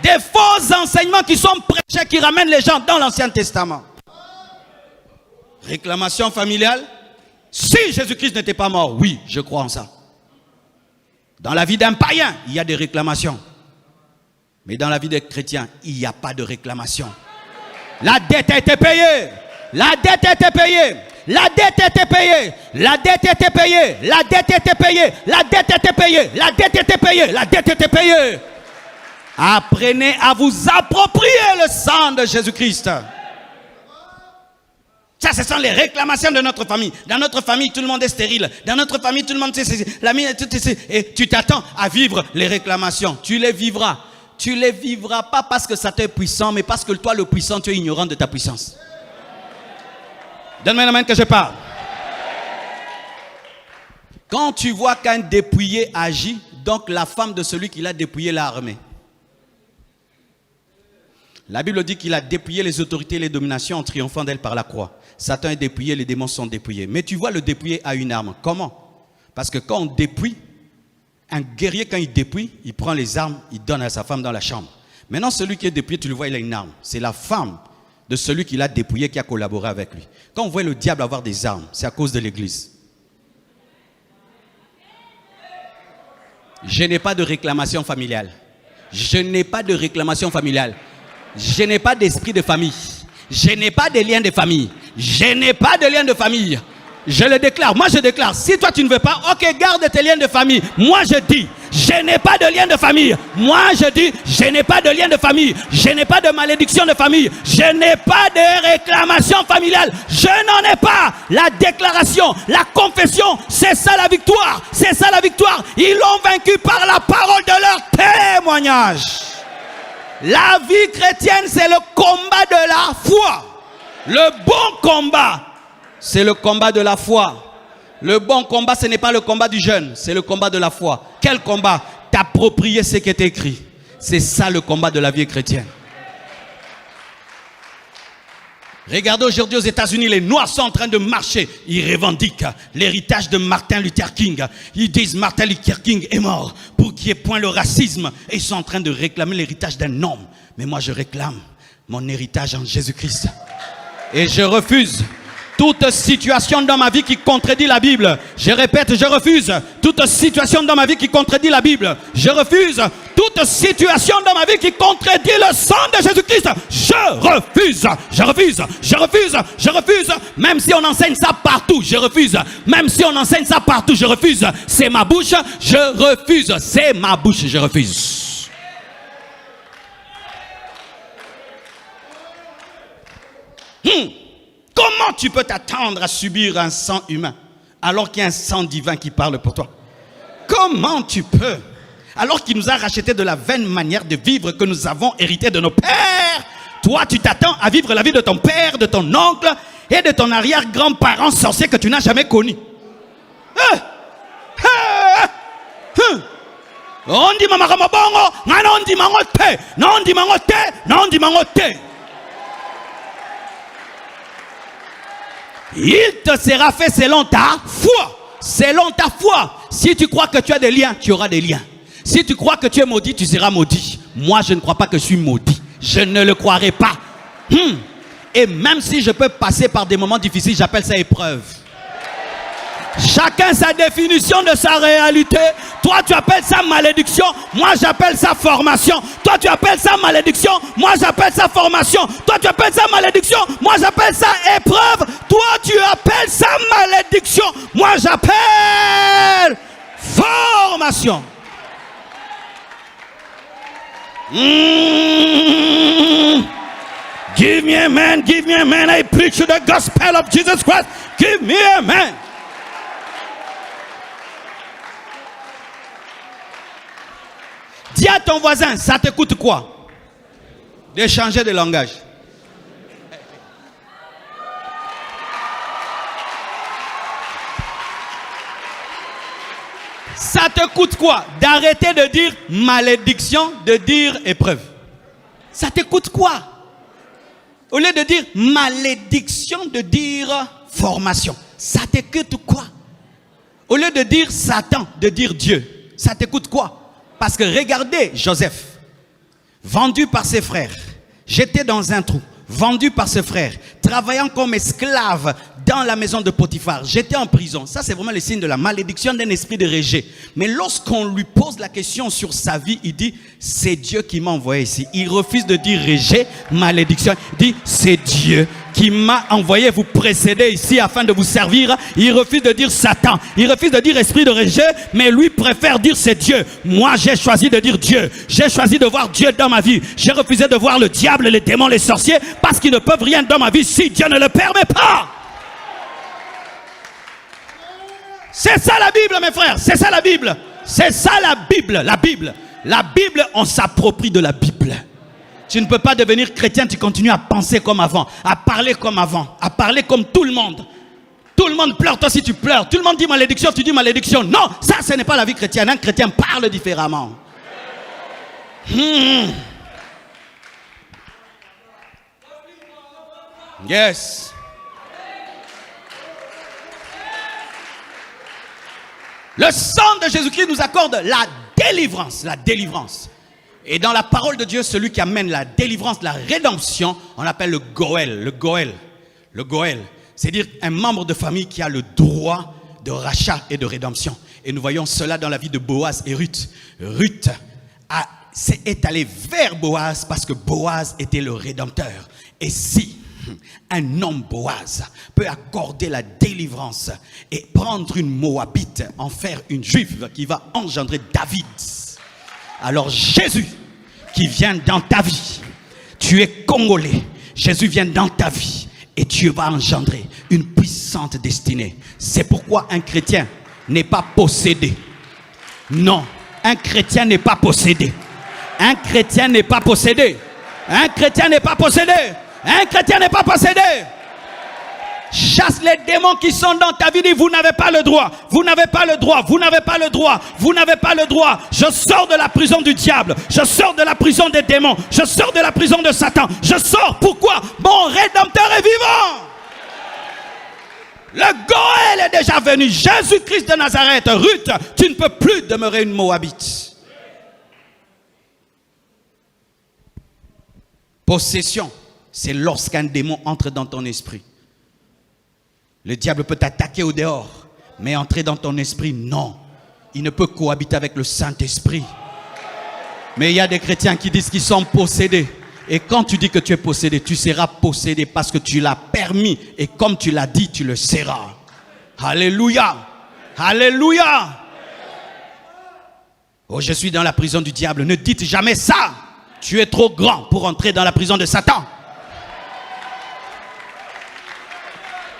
Des faux enseignements qui sont prêchés, qui ramènent les gens dans l'Ancien Testament. Réclamation familiale. Si Jésus-Christ n'était pas mort, oui, je crois en ça. Dans la vie d'un païen, il y a des réclamations. Mais dans la vie des chrétiens, il n'y a pas de réclamation. La dette a été payée. La dette a été payée. La dette a été payée. La dette a été payée. La dette a été payée. La dette a été payée. La dette a été payée. La dette a été payée. Apprenez à vous approprier le sang de Jésus-Christ. Ça, ce sont les réclamations de notre famille. Dans notre famille, tout le monde est stérile. Dans notre famille, tout le monde sait. La mienne, et tu t'attends à vivre les réclamations. Tu les vivras. Tu les vivras pas parce que ça t'est puissant, mais parce que toi, le puissant, tu es ignorant de ta puissance. Donne-moi la main que je parle. Quand tu vois qu'un dépouillé agit, donc la femme de celui qui l'a dépouillé l'a armé. La Bible dit qu'il a dépouillé les autorités et les dominations en triomphant d'elles par la croix. Satan est dépouillé, les démons sont dépouillés. Mais tu vois, le dépouillé a une arme. Comment? Parce que quand on dépouille, un guerrier, quand il dépouille, il prend les armes, il donne à sa femme dans la chambre. Maintenant, celui qui est dépouillé, tu le vois, il a une arme. C'est la femme de celui qui l'a dépouillé qui a collaboré avec lui. Quand on voit le diable avoir des armes, c'est à cause de l'église. Je n'ai pas de réclamation familiale. Je n'ai pas de réclamation familiale. Je n'ai pas d'esprit de famille. Je n'ai pas de lien de famille. Je n'ai pas de lien de famille. Je le déclare. Moi, je déclare. Si toi, tu ne veux pas, ok, garde tes liens de famille. Moi, je dis, je n'ai pas de lien de famille. Moi, je dis, je n'ai pas de lien de famille. Je n'ai pas de malédiction de famille. Je n'ai pas de réclamation familiale. Je n'en ai pas. La déclaration, la confession, c'est ça la victoire. C'est ça la victoire. Ils l'ont vaincu par la parole de leur témoignage. La vie chrétienne, c'est le combat de la foi. Le bon combat, c'est le combat de la foi. Le bon combat, ce n'est pas le combat du jeûne, c'est le combat de la foi. Quel combat? T'approprier ce qui est écrit. C'est ça le combat de la vie chrétienne. Regardez aujourd'hui aux États-Unis, les Noirs sont en train de marcher. Ils revendiquent l'héritage de Martin Luther King. Ils disent Martin Luther King est mort pour qu'il n'y ait point le racisme. Et ils sont en train de réclamer l'héritage d'un homme. Mais moi je réclame mon héritage en Jésus-Christ. Et je refuse toute situation dans ma vie qui contredit la Bible. Je répète, je refuse toute situation dans ma vie qui contredit la Bible. Je refuse toute situation dans ma vie qui contredit le sang de Jésus-Christ. Je refuse, je refuse, je refuse, je refuse. Même si on enseigne ça partout, je refuse. Même si on enseigne ça partout, je refuse. C'est ma bouche, je refuse. C'est ma bouche, je refuse. Comment tu peux t'attendre à subir un sang humain alors qu'il y a un sang divin qui parle pour toi? Comment tu peux? Alors qu'il nous a racheté de la vaine manière de vivre que nous avons hérité de nos pères. Toi, tu t'attends à vivre la vie de ton père, de ton oncle et de ton arrière-grand-parent sorcier que tu n'as jamais connu. On dit maman bongo, on dit mangote, non dit mangote, non dit mangote. Il te sera fait selon ta foi. Selon ta foi. Si tu crois que tu as des liens, tu auras des liens. Si tu crois que tu es maudit, tu seras maudit. Moi, je ne crois pas que je suis maudit. Je ne le croirai pas. Et même si je peux passer par des moments difficiles, j'appelle ça épreuve. Chacun sa définition de sa réalité. Toi, tu appelles ça malédiction. Moi, j'appelle ça formation. Toi, tu appelles ça malédiction. Moi, j'appelle ça formation. Toi, tu appelles ça malédiction. Moi, j'appelle ça épreuve. Toi, tu appelles ça malédiction. Moi, j'appelle formation. Give me a man, give me a man. I preach the gospel of Jesus Christ. Give me a man. Dis à ton voisin, ça te coûte quoi de changer de langage? Ça te coûte quoi d'arrêter de dire malédiction, de dire épreuve? Ça te coûte quoi? Au lieu de dire malédiction, de dire formation. Ça te coûte quoi? Au lieu de dire Satan, de dire Dieu. Ça te coûte quoi? Parce que regardez Joseph, vendu par ses frères, jeté dans un trou, vendu par ses frères, travaillant comme esclave dans la maison de Potiphar, jeté en prison. Ça, c'est vraiment le signe de la malédiction d'un esprit de rejet. Mais lorsqu'on lui pose la question sur sa vie, il dit, c'est Dieu qui m'a envoyé ici. Il refuse de dire rejet, malédiction. Il dit, c'est Dieu qui m'a envoyé vous précéder ici afin de vous servir. Il refuse de dire Satan. Il refuse de dire esprit de rejet, mais lui préfère dire c'est Dieu. Moi, j'ai choisi de dire Dieu. J'ai choisi de voir Dieu dans ma vie. J'ai refusé de voir le diable, les démons, les sorciers, parce qu'ils ne peuvent rien dans ma vie si Dieu ne le permet pas. C'est ça la Bible, mes frères. C'est ça la Bible. C'est ça la Bible. La Bible. La Bible, on s'approprie de la Bible. Tu ne peux pas devenir chrétien, tu continues à penser comme avant, à parler comme avant, à parler comme tout le monde. Tout le monde pleure, toi aussi tu pleures. Tout le monde dit malédiction, tu dis malédiction. Non, ça ce n'est pas la vie chrétienne. Un chrétien parle différemment. Yes. Le sang de Jésus-Christ nous accorde la délivrance. La délivrance. Et dans la parole de Dieu, celui qui amène la délivrance, la rédemption, on appelle le Goël. Le Goël. Le Goël. C'est-à-dire un membre de famille qui a le droit de rachat et de rédemption. Et nous voyons cela dans la vie de Boaz et Ruth. Ruth est allée vers Boaz parce que Boaz était le rédempteur. Et si un homme Boaz peut accorder la délivrance et prendre une Moabite, en faire une juive qui va engendrer David, alors Jésus qui vient dans ta vie, tu es congolais, Jésus vient dans ta vie et tu vas engendrer une puissante destinée. C'est pourquoi un chrétien n'est pas possédé. Non, un chrétien n'est pas possédé. Un chrétien n'est pas possédé. Un chrétien n'est pas possédé. Un chrétien n'est pas possédé. Chasse les démons qui sont dans ta vie. Dis, vous n'avez pas le droit. Vous n'avez pas le droit. Vous n'avez pas le droit. Vous n'avez pas le droit. Je sors de la prison du diable. Je sors de la prison des démons. Je sors de la prison de Satan. Je sors. Pourquoi? Mon rédempteur est vivant. Le Goël est déjà venu. Jésus-Christ de Nazareth. Ruth, tu ne peux plus demeurer une Moabite. Possession, c'est lorsqu'un démon entre dans ton esprit. Le diable peut t'attaquer au dehors, mais entrer dans ton esprit, non. Il ne peut cohabiter avec le Saint-Esprit. Mais il y a des chrétiens qui disent qu'ils sont possédés. Et quand tu dis que tu es possédé, tu seras possédé parce que tu l'as permis. Et comme tu l'as dit, tu le seras. Alléluia. Alléluia. Oh, je suis dans la prison du diable. Ne dites jamais ça. Tu es trop grand pour entrer dans la prison de Satan.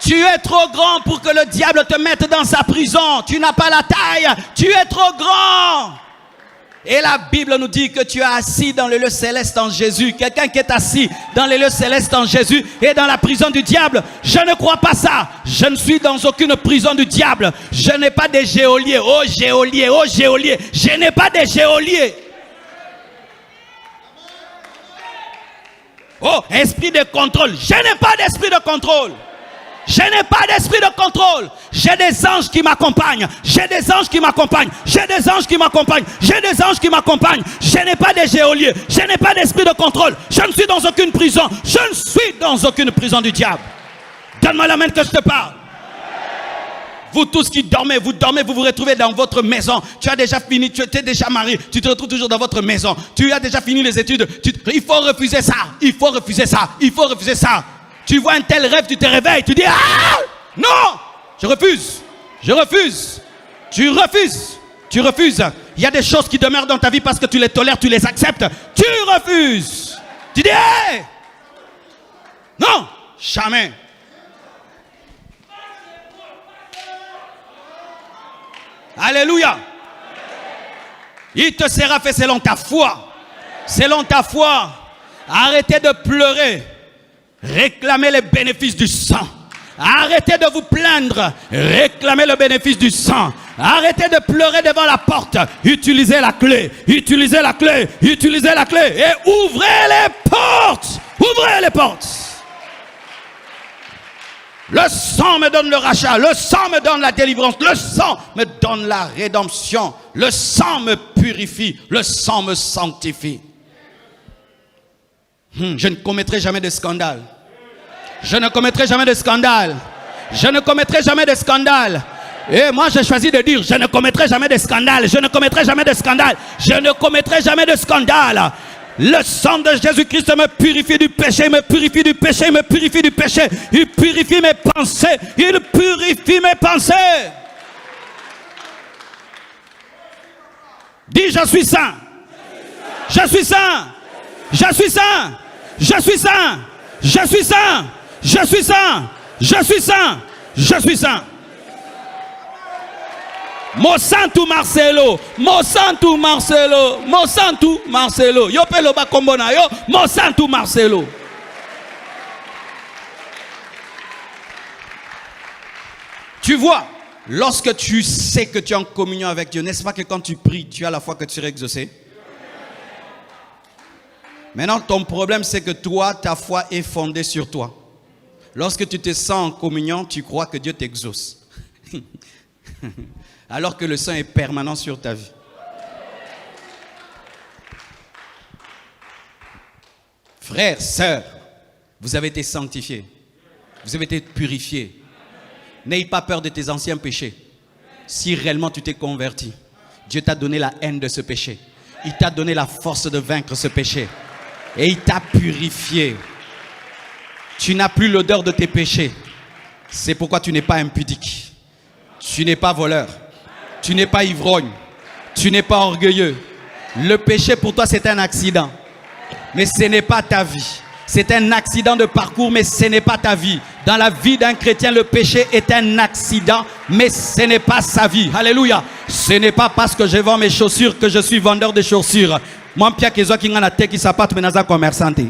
Tu es trop grand pour que le diable te mette dans sa prison. Tu n'as pas la taille. Tu es trop grand. Et la Bible nous dit que tu es assis dans les lieux célestes en Jésus. Quelqu'un qui est assis dans les lieux célestes en Jésus et dans la prison du diable. Je ne crois pas ça. Je ne suis dans aucune prison du diable. Je n'ai pas de geôlier. Oh geôlier, oh geôlier. Je n'ai pas de geôlier. Oh, esprit de contrôle. Je n'ai pas d'esprit de contrôle. Je n'ai pas d'esprit de contrôle. J'ai des anges qui m'accompagnent. J'ai des anges qui m'accompagnent. J'ai des anges qui m'accompagnent. J'ai des anges qui m'accompagnent. Je n'ai pas de geôlier. Je n'ai pas d'esprit de contrôle. Je ne suis dans aucune prison. Je ne suis dans aucune prison du diable. Donne-moi la main que je te parle. Vous tous qui dormez, vous vous retrouvez dans votre maison. Tu as déjà fini, tu étais déjà marié. Tu te retrouves toujours dans votre maison. Tu as déjà fini les études. Il faut refuser ça. Il faut refuser ça. Il faut refuser ça. Tu vois un tel rêve, tu te réveilles. Tu dis, ah, non, je refuse. Je refuse. Tu refuses. Tu refuses. Il y a des choses qui demeurent dans ta vie parce que tu les tolères, tu les acceptes. Tu refuses. Tu dis, hey, non, jamais. Alléluia. Il te sera fait selon ta foi. Selon ta foi. Arrêtez de pleurer. Réclamez les bénéfices du sang. Arrêtez de vous plaindre. Réclamez le bénéfice du sang. Arrêtez de pleurer devant la porte. Utilisez la clé. Utilisez la clé. Utilisez la clé. Et ouvrez les portes. Ouvrez les portes. Le sang me donne le rachat, le sang me donne la délivrance, le sang me donne la rédemption, le sang me purifie, le sang me sanctifie. Je ne commettrai jamais de scandale. Je ne commettrai jamais de scandale. Je ne commettrai jamais de scandale. Et moi j'ai choisi de dire, je ne commettrai jamais de scandale. Je ne commettrai jamais de scandale. Je ne commettrai jamais de scandale. Le sang de Jésus-Christ me purifie du péché, me purifie du péché, me purifie du péché. Il purifie mes pensées, il purifie mes pensées. Dis, je suis saint. Je suis saint. Je suis saint. Je suis saint. Je suis saint. Je suis saint. Je suis saint. Je suis saint. Mosantu Marcelo, Mosantu Marcelo, Mosantu Marcelo. Yo pelo ba kombona yo, Mosantu Marcelo. Tu vois, lorsque tu sais que tu es en communion avec Dieu, n'est-ce pas que quand tu pries, tu as la foi que tu seras exaucé? Maintenant, ton problème, c'est que toi, ta foi est fondée sur toi. Lorsque tu te sens en communion, tu crois que Dieu t'exauce. Alors que le sang est permanent sur ta vie. Frères, sœurs, vous avez été sanctifiés. Vous avez été purifiés. N'aie pas peur de tes anciens péchés. Si réellement tu t'es converti, Dieu t'a donné la haine de ce péché. Il t'a donné la force de vaincre ce péché. Et il t'a purifié. Tu n'as plus l'odeur de tes péchés. C'est pourquoi tu n'es pas impudique. Tu n'es pas voleur. Tu n'es pas ivrogne. Tu n'es pas orgueilleux. Le péché pour toi c'est un accident. Mais ce n'est pas ta vie. C'est un accident de parcours, mais ce n'est pas ta vie. Dans la vie d'un chrétien, le péché est un accident, mais ce n'est pas sa vie. Alléluia. Ce n'est pas parce que je vends mes chaussures que je suis vendeur de chaussures. Moi, Pierre Kezo qui ngana teki sapato menaza commerçante.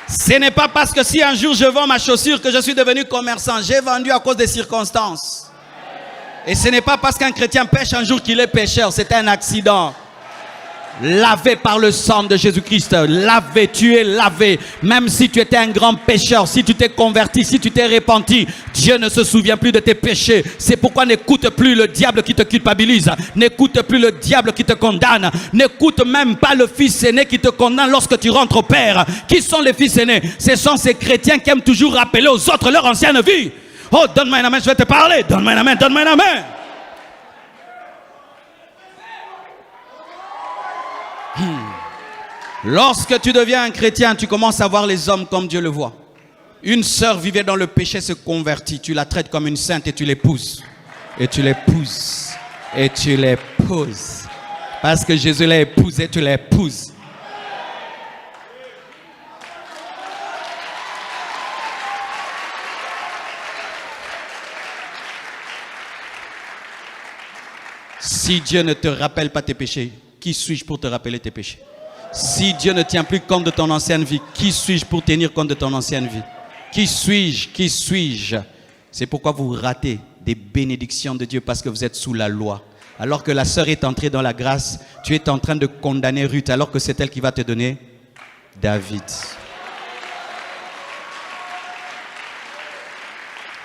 Ce n'est pas parce que si un jour je vends ma chaussure que je suis devenu commerçant. J'ai vendu à cause des circonstances. Et ce n'est pas parce qu'un chrétien pêche un jour qu'il est pécheur. C'est un accident. Lavé par le sang de Jésus-Christ. Lavé, tu es lavé. Même si tu étais un grand pécheur, si tu t'es converti, si tu t'es repenti, Dieu ne se souvient plus de tes péchés. C'est pourquoi n'écoute plus le diable qui te culpabilise. N'écoute plus le diable qui te condamne. N'écoute même pas le fils aîné qui te condamne lorsque tu rentres au Père. Qui sont les fils aînés? Ce sont ces chrétiens qui aiment toujours rappeler aux autres leur ancienne vie. Oh, donne-moi une main, je vais te parler. Donne-moi une main, donne-moi une main. Lorsque tu deviens un chrétien, tu commences à voir les hommes comme Dieu le voit. Une sœur vivait dans le péché, se convertit. Tu la traites comme une sainte et tu l'épouses. Et tu l'épouses. Et tu l'épouses. Parce que Jésus l'a épousée, tu l'épouses. Si Dieu ne te rappelle pas tes péchés, qui suis-je pour te rappeler tes péchés? Si Dieu ne tient plus compte de ton ancienne vie, qui suis-je pour tenir compte de ton ancienne vie? Qui suis-je? Qui suis-je? C'est pourquoi vous ratez des bénédictions de Dieu parce que vous êtes sous la loi. Alors que la sœur est entrée dans la grâce, tu es en train de condamner Ruth alors que c'est elle qui va te donner David.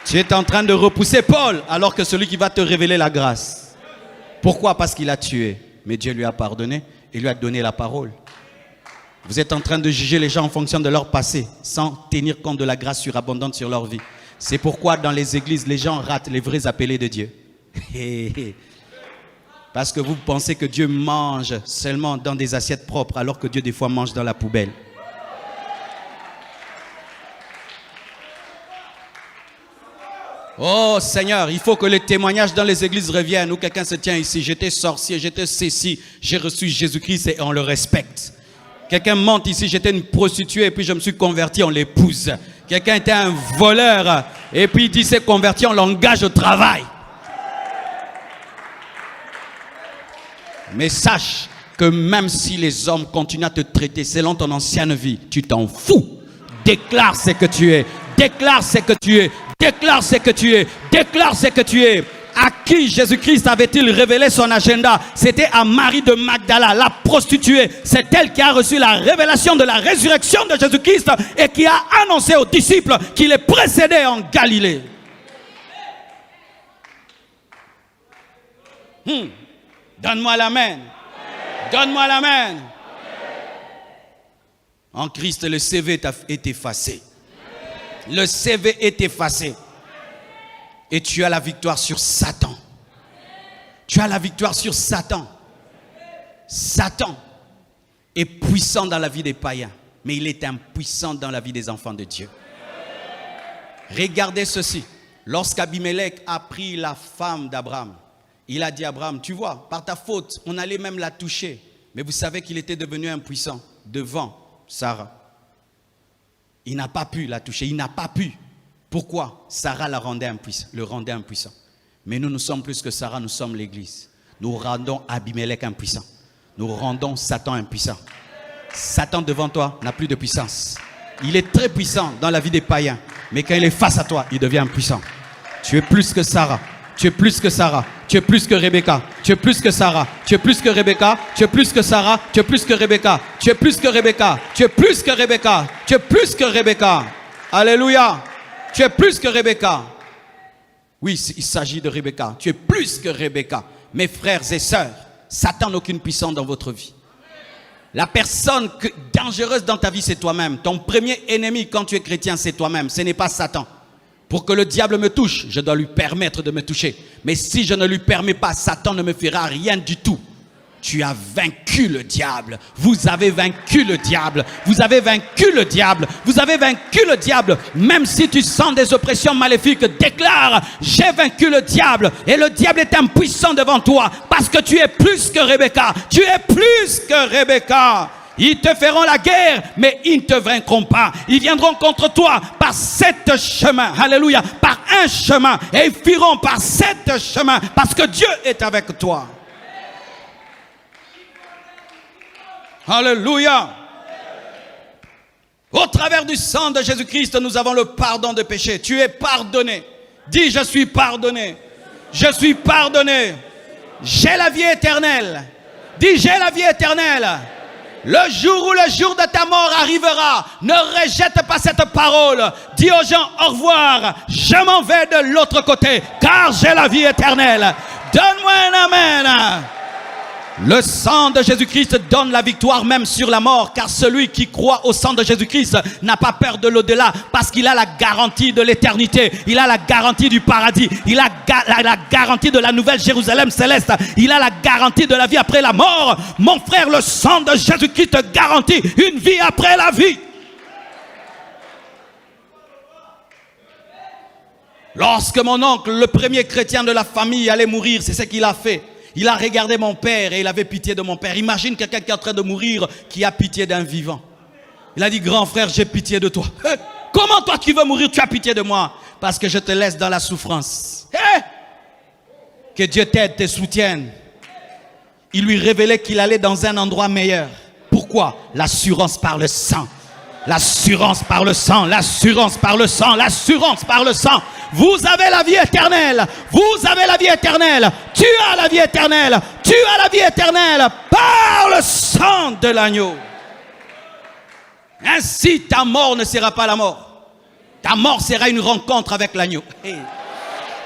Tu es en train de repousser Paul alors que celui qui va te révéler la grâce. Pourquoi? Parce qu'il a tué. Mais Dieu lui a pardonné et lui a donné la parole. Vous êtes en train de juger les gens en fonction de leur passé sans tenir compte de la grâce surabondante sur leur vie. C'est pourquoi dans les églises, les gens ratent les vrais appelés de Dieu. Parce que vous pensez que Dieu mange seulement dans des assiettes propres alors que Dieu des fois mange dans la poubelle. Oh Seigneur, il faut que les témoignages dans les églises reviennent où quelqu'un se tient ici. J'étais sorcier, j'étais ceci, j'ai reçu Jésus-Christ et on le respecte. Quelqu'un monte ici, j'étais une prostituée et puis je me suis converti, on l'épouse. Quelqu'un était un voleur et puis il dit s'est converti, on l'engage au travail. Mais sache que même si les hommes continuent à te traiter selon ton ancienne vie, tu t'en fous. Déclare ce que tu es. Déclare ce que tu es. Déclare ce que tu es. Déclare ce que tu es. À qui Jésus-Christ avait-il révélé son agenda? C'était à Marie de Magdala, la prostituée. C'est elle qui a reçu la révélation de la résurrection de Jésus-Christ et qui a annoncé aux disciples qu'il les précédait en Galilée. Donne-moi l'amen. Donne-moi l'amen. En Christ, le CV est effacé. Le CV est effacé. Et tu as la victoire sur Satan. Tu as la victoire sur Satan. Satan est puissant dans la vie des païens, mais il est impuissant dans la vie des enfants de Dieu. Regardez ceci. Lorsqu'Abimelech a pris la femme d'Abraham, il a dit à Abraham, tu vois, par ta faute, on allait même la toucher. Mais vous savez qu'il était devenu impuissant devant Sarah. Il n'a pas pu la toucher, il n'a pas pu. Pourquoi? Sarah le rendait impuissant. Mais nous sommes plus que Sarah, nous sommes l'Église. Nous rendons Abimelech impuissant. Nous rendons Satan impuissant. Satan devant toi n'a plus de puissance. Il est très puissant dans la vie des païens. Mais quand il est face à toi, il devient impuissant. Tu es plus que Sarah. Tu es plus que Sarah. Tu es plus que Rebecca. Tu es plus que Sarah. Tu es plus que Rebecca. Tu es plus que Sarah. Tu es plus que Rebecca. Tu es plus que Rebecca. Tu es plus que Rebecca. Tu es plus que Rebecca. Alléluia. Tu es plus que Rebecca. Oui, il s'agit de Rebecca. Tu es plus que Rebecca. Mes frères et sœurs, Satan n'a aucune puissance dans votre vie. La personne dangereuse dans ta vie, c'est toi-même. Ton premier ennemi quand tu es chrétien, c'est toi-même. Ce n'est pas Satan. Pour que le diable me touche, je dois lui permettre de me toucher. Mais si je ne lui permets pas, Satan ne me fera rien du tout. Tu as vaincu le diable. Vous avez vaincu le diable. Vous avez vaincu le diable. Vous avez vaincu le diable. Même si tu sens des oppressions maléfiques, déclare, j'ai vaincu le diable. Et le diable est impuissant devant toi. Parce que tu es plus que Rebecca. Tu es plus que Rebecca. Ils te feront la guerre, mais ils ne te vaincront pas. Ils viendront contre toi par 7 chemins. Alléluia. Par un chemin. Et ils fuiront par 7 chemins. Parce que Dieu est avec toi. Alléluia. Au travers du sang de Jésus-Christ, nous avons le pardon de péché. Tu es pardonné. Dis, je suis pardonné. Je suis pardonné. J'ai la vie éternelle. Dis, j'ai la vie éternelle. Le jour où le jour de ta mort arrivera, ne rejette pas cette parole. Dis aux gens au revoir. Je m'en vais de l'autre côté, car j'ai la vie éternelle. Donne-moi un amen. Le sang de Jésus-Christ donne la victoire même sur la mort, car celui qui croit au sang de Jésus-Christ n'a pas peur de l'au-delà, parce qu'il a la garantie de l'éternité, il a la garantie du paradis, il a la garantie de la nouvelle Jérusalem céleste, il a la garantie de la vie après la mort. Mon frère, le sang de Jésus-Christ te garantit une vie après la vie. Lorsque mon oncle, le premier chrétien de la famille, allait mourir, c'est ce qu'il a fait. Il a regardé mon père et il avait pitié de mon père. Imagine quelqu'un qui est en train de mourir, qui a pitié d'un vivant. Il a dit, grand frère, j'ai pitié de toi. Comment toi qui veux mourir, tu as pitié de moi? Parce que je te laisse dans la souffrance. Que Dieu t'aide, te soutienne. Il lui révélait qu'il allait dans un endroit meilleur. Pourquoi? L'assurance par le sang. L'assurance par le sang, l'assurance par le sang, l'assurance par le sang. Vous avez la vie éternelle. Vous avez la vie éternelle. Tu as la vie éternelle. Tu as la vie éternelle par le sang de l'agneau. Ainsi, ta mort ne sera pas la mort. Ta mort sera une rencontre avec l'agneau. Hey.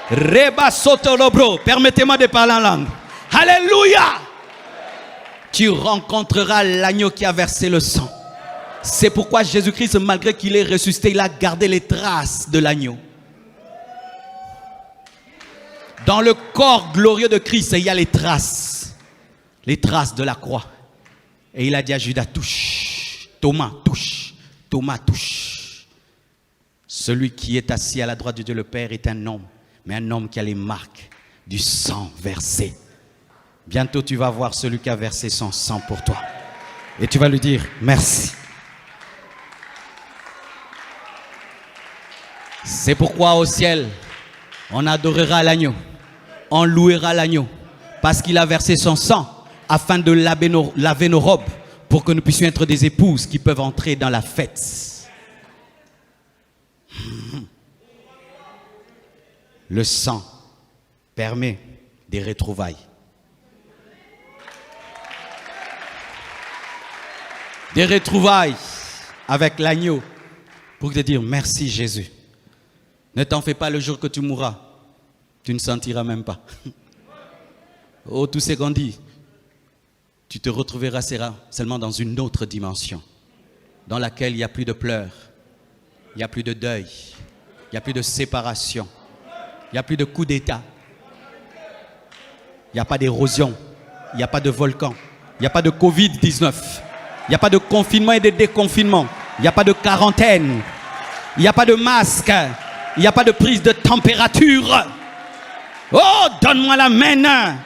Reba sotolobro, permettez-moi de parler en langue. Alléluia. Tu rencontreras l'agneau qui a versé le sang. C'est pourquoi Jésus-Christ, malgré qu'il est ressuscité, il a gardé les traces de l'agneau. Dans le corps glorieux de Christ, il y a les traces de la croix. Et il a dit à Judas, touche, Thomas, touche, Thomas, touche. Celui qui est assis à la droite de Dieu le Père est un homme, mais un homme qui a les marques du sang versé. Bientôt tu vas voir celui qui a versé son sang pour toi. Et tu vas lui dire, merci. C'est pourquoi au ciel, on adorera l'agneau, on louera l'agneau, parce qu'il a versé son sang afin de laver nos robes pour que nous puissions être des épouses qui peuvent entrer dans la fête. Le sang permet des retrouvailles. Des retrouvailles avec l'agneau pour te dire merci Jésus. Ne t'en fais pas, le jour que tu mourras, tu ne sentiras même pas. Oh, tout ce qu'on dit, tu te retrouveras seulement dans une autre dimension, dans laquelle il n'y a plus de pleurs, il n'y a plus de deuil, il n'y a plus de séparation, il n'y a plus de coup d'état, il n'y a pas d'érosion, il n'y a pas de volcan, il n'y a pas de Covid-19, il n'y a pas de confinement et de déconfinement, il n'y a pas de quarantaine, il n'y a pas de masque, il n'y a pas de prise de température. Oh, donne-moi la main.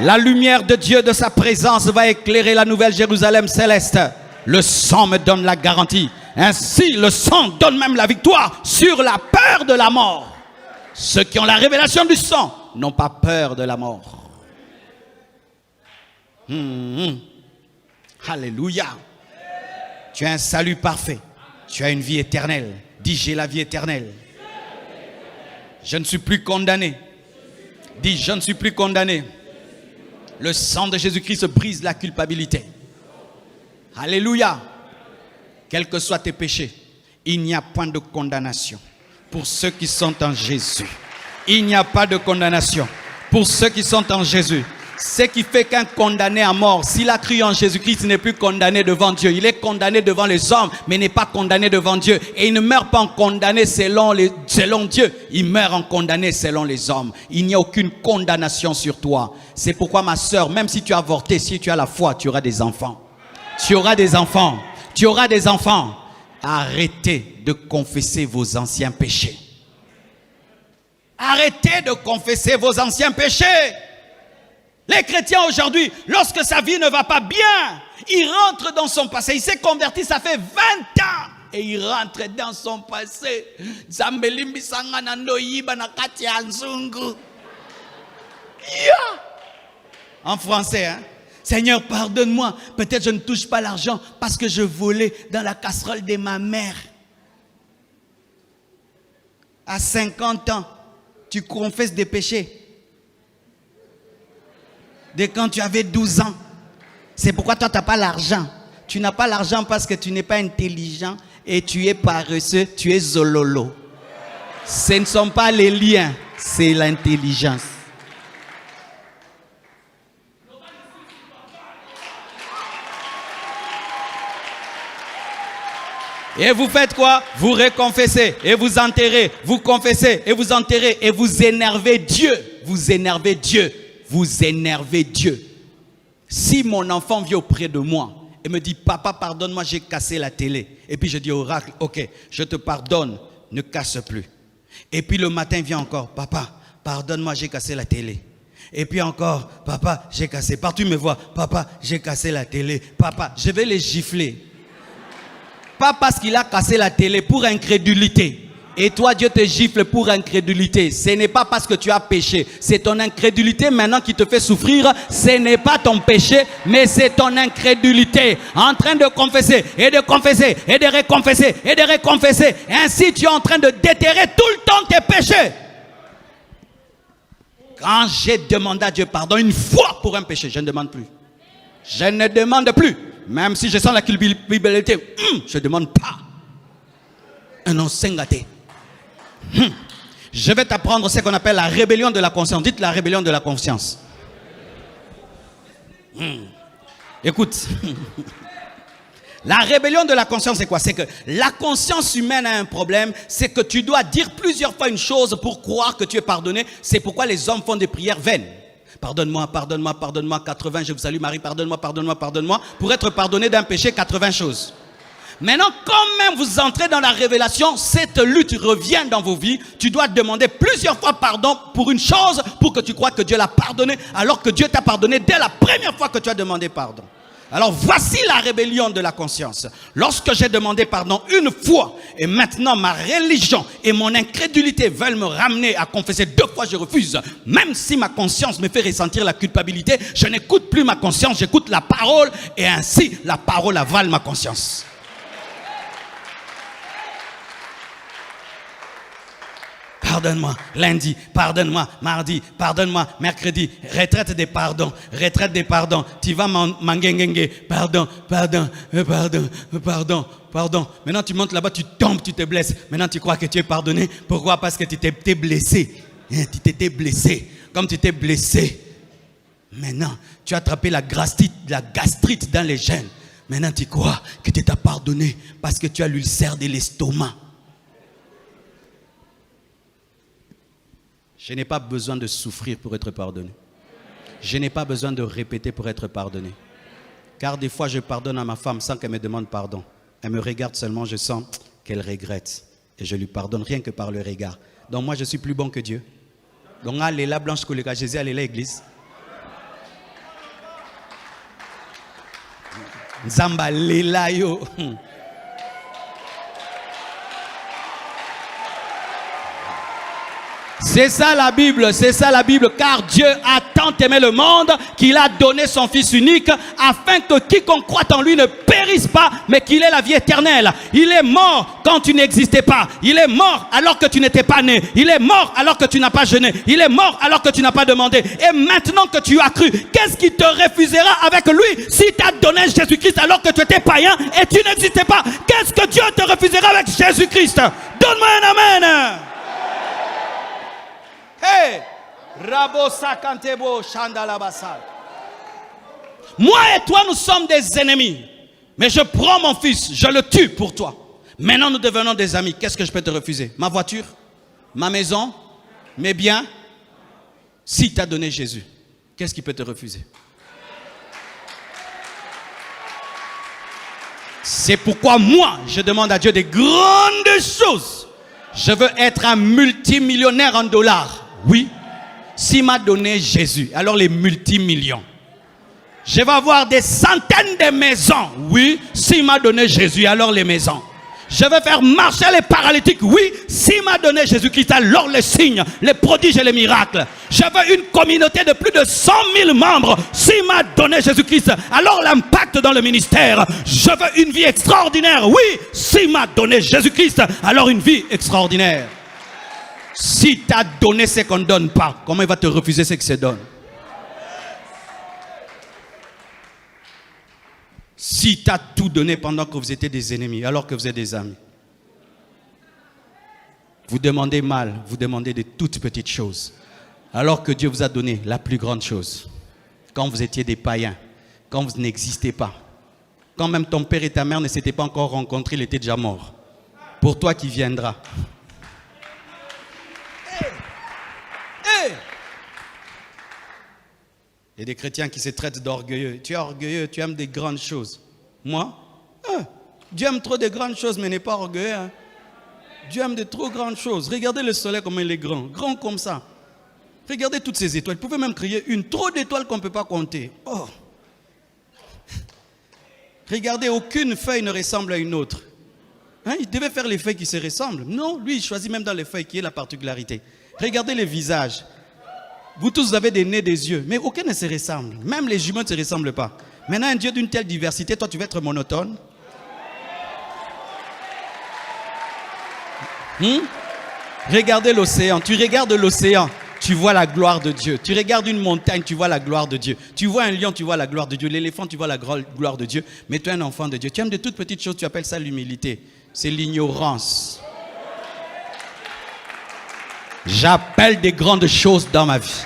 La lumière de Dieu, de sa présence, va éclairer la nouvelle Jérusalem céleste. Le sang me donne la garantie. Ainsi, le sang donne même la victoire sur la peur de la mort. Ceux qui ont la révélation du sang n'ont pas peur de la mort. Alléluia. Tu as un salut parfait. Tu as une vie éternelle. Dis, j'ai la vie éternelle. Je ne suis plus condamné. Dis, je ne suis plus condamné. Le sang de Jésus-Christ brise la culpabilité. Alléluia. Quels que soient tes péchés, il n'y a point de condamnation pour ceux qui sont en Jésus. Il n'y a pas de condamnation pour ceux qui sont en Jésus. Ce qui fait qu'un condamné à mort, s'il a cru en Jésus-Christ, il n'est plus condamné devant Dieu. Il est condamné devant les hommes, mais n'est pas condamné devant Dieu. Et il ne meurt pas en condamné selon Dieu. Il meurt en condamné selon les hommes. Il n'y a aucune condamnation sur toi. C'est pourquoi, ma sœur, même si tu as avorté, si tu as la foi, tu auras des enfants. Tu auras des enfants. Tu auras des enfants. Arrêtez de confesser vos anciens péchés. Arrêtez de confesser vos anciens péchés. Les chrétiens aujourd'hui, lorsque sa vie ne va pas bien, il rentre dans son passé. Il s'est converti, ça fait 20 ans. Et il rentre dans son passé. En français, hein? Seigneur, pardonne-moi. Peut-être je ne touche pas l'argent parce que je volais dans la casserole de ma mère. À 50 ans, tu confesses des péchés. De quand tu avais 12 ans. C'est pourquoi toi, tu n'as pas l'argent. Tu n'as pas l'argent parce que tu n'es pas intelligent et tu es paresseux, tu es zololo. Ce ne sont pas les liens, c'est l'intelligence. Et vous faites quoi? Vous reconfessez et vous enterrez, vous confessez et vous enterrez et vous énervez Dieu. Vous énervez Dieu. Vous énervez Dieu. Si mon enfant vient auprès de moi et me dit, papa, pardonne-moi, j'ai cassé la télé. Et puis je dis au oracle, ok, je te pardonne, ne casse plus. Et puis le matin vient encore, papa, pardonne-moi, j'ai cassé la télé. Et puis encore, papa, j'ai cassé. Partout il me voit, papa, j'ai cassé la télé. Papa, je vais les gifler. Pas parce qu'il a cassé la télé, pour incrédulité. Et toi, Dieu te gifle pour incrédulité. Ce n'est pas parce que tu as péché. C'est ton incrédulité maintenant qui te fait souffrir. Ce n'est pas ton péché, mais c'est ton incrédulité. En train de confesser, et de confesser, et de reconfesser, et de reconfesser. Ainsi, tu es en train de déterrer tout le temps tes péchés. Quand j'ai demandé à Dieu pardon une fois pour un péché, je ne demande plus. Je ne demande plus. Même si je sens la culpabilité, je ne demande pas. Un ancien gâté. Je vais t'apprendre ce qu'on appelle la rébellion de la conscience. Dites la rébellion de la conscience. Écoute. La rébellion de la conscience, c'est quoi? C'est que la conscience humaine a un problème. C'est que tu dois dire plusieurs fois une chose pour croire que tu es pardonné. C'est pourquoi les hommes font des prières vaines. Pardonne-moi, pardonne-moi, pardonne-moi, 80, je vous salue Marie, pardonne-moi, pardonne-moi, pardonne-moi. Pour être pardonné d'un péché, 80 choses. Maintenant, quand même vous entrez dans la révélation, cette lutte revient dans vos vies. Tu dois demander plusieurs fois pardon pour une chose, pour que tu crois que Dieu l'a pardonné, alors que Dieu t'a pardonné dès la première fois que tu as demandé pardon. Alors voici la rébellion de la conscience. Lorsque j'ai demandé pardon une fois, et maintenant ma religion et mon incrédulité veulent me ramener à confesser 2 fois, je refuse. Même si ma conscience me fait ressentir la culpabilité, je n'écoute plus ma conscience, j'écoute la parole, et ainsi la parole avale ma conscience. Pardonne-moi lundi, pardonne-moi mardi, pardonne-moi mercredi, retraite des pardons, tu vas mangengenge, pardon. Maintenant tu montes là-bas, tu tombes, tu te blesses. Maintenant tu crois que tu es pardonné. Pourquoi? Parce que tu t'es blessé. Tu t'étais blessé. Comme tu t'es blessé, maintenant tu as attrapé la gastrite dans les gènes. Maintenant tu crois que tu t'es pardonné parce que tu as l'ulcère de l'estomac. Je n'ai pas besoin de souffrir pour être pardonné. Je n'ai pas besoin de répéter pour être pardonné. Car des fois, je pardonne à ma femme sans qu'elle me demande pardon. Elle me regarde seulement, je sens qu'elle regrette. Et je lui pardonne rien que par le regard. Donc moi, je suis plus bon que Dieu. Donc, allez là, blanche collègue, Jésus, allez là, église. Nzamba lela yo. C'est ça la Bible, car Dieu a tant aimé le monde qu'il a donné son Fils unique afin que quiconque croit en lui ne périsse pas, mais qu'il ait la vie éternelle. Il est mort quand tu n'existais pas. Il est mort alors que tu n'étais pas né. Il est mort alors que tu n'as pas jeûné. Il est mort alors que tu n'as pas demandé. Et maintenant que tu as cru, qu'est-ce qui te refusera avec lui si tu as donné Jésus-Christ alors que tu étais païen et tu n'existais pas? Qu'est-ce que Dieu te refusera avec Jésus-Christ? Donne-moi un amen. Hey, Rabo Sakantebo Chandalabasa. Moi et toi, nous sommes des ennemis. Mais je prends mon fils, je le tue pour toi. Maintenant, nous devenons des amis. Qu'est-ce que je peux te refuser? Ma voiture? Ma maison? Mes biens? Si tu as donné Jésus, qu'est-ce qui peut te refuser? C'est pourquoi moi, je demande à Dieu des grandes choses. Je veux être un multimillionnaire en dollars. Oui, s'il m'a donné Jésus, alors les multimillions. Je vais avoir des centaines de maisons. Oui, s'il m'a donné Jésus, alors les maisons. Je vais faire marcher les paralytiques. Oui, s'il m'a donné Jésus-Christ, alors les signes, les prodiges et les miracles. Je veux une communauté de plus de 100 000 membres. S'il m'a donné Jésus-Christ, alors l'impact dans le ministère. Je veux une vie extraordinaire. Oui, s'il m'a donné Jésus-Christ, alors une vie extraordinaire. Si tu as donné ce qu'on ne donne pas, comment il va te refuser ce qui se donne? Si tu as tout donné pendant que vous étiez des ennemis, alors que vous êtes des amis. Vous demandez mal, vous demandez de toutes petites choses. Alors que Dieu vous a donné la plus grande chose. Quand vous étiez des païens, quand vous n'existiez pas. Quand même ton père et ta mère ne s'étaient pas encore rencontrés, il était déjà mort. Pour toi qui viendras. Il y a des chrétiens qui se traitent d'orgueilleux. Tu es orgueilleux, tu aimes des grandes choses. Moi, Dieu aime trop de grandes choses, mais n'est pas orgueilleux. Hein? Dieu aime de trop grandes choses. Regardez le soleil comme il est grand, grand comme ça. Regardez toutes ces étoiles. Vous pouvez même créer trop d'étoiles qu'on ne peut pas compter. Oh. Regardez, aucune feuille ne ressemble à une autre. Hein? Il devait faire les feuilles qui se ressemblent. Non, lui, il choisit même dans les feuilles qui est la particularité. Regardez les visages. Vous tous vous avez des nez, des yeux, mais aucun ne se ressemble. Même les jumeaux ne se ressemblent pas. Maintenant, un Dieu d'une telle diversité, toi tu veux être monotone? Regardez l'océan. Tu regardes l'océan. tu vois la gloire de Dieu. Tu regardes une montagne, tu vois la gloire de Dieu. Tu vois un lion, tu vois la gloire de Dieu. L'éléphant, tu vois la gloire de Dieu. Mais tu es un enfant de Dieu. Tu aimes de toutes petites choses, tu appelles ça l'humilité. C'est l'ignorance. J'appelle des grandes choses dans ma vie.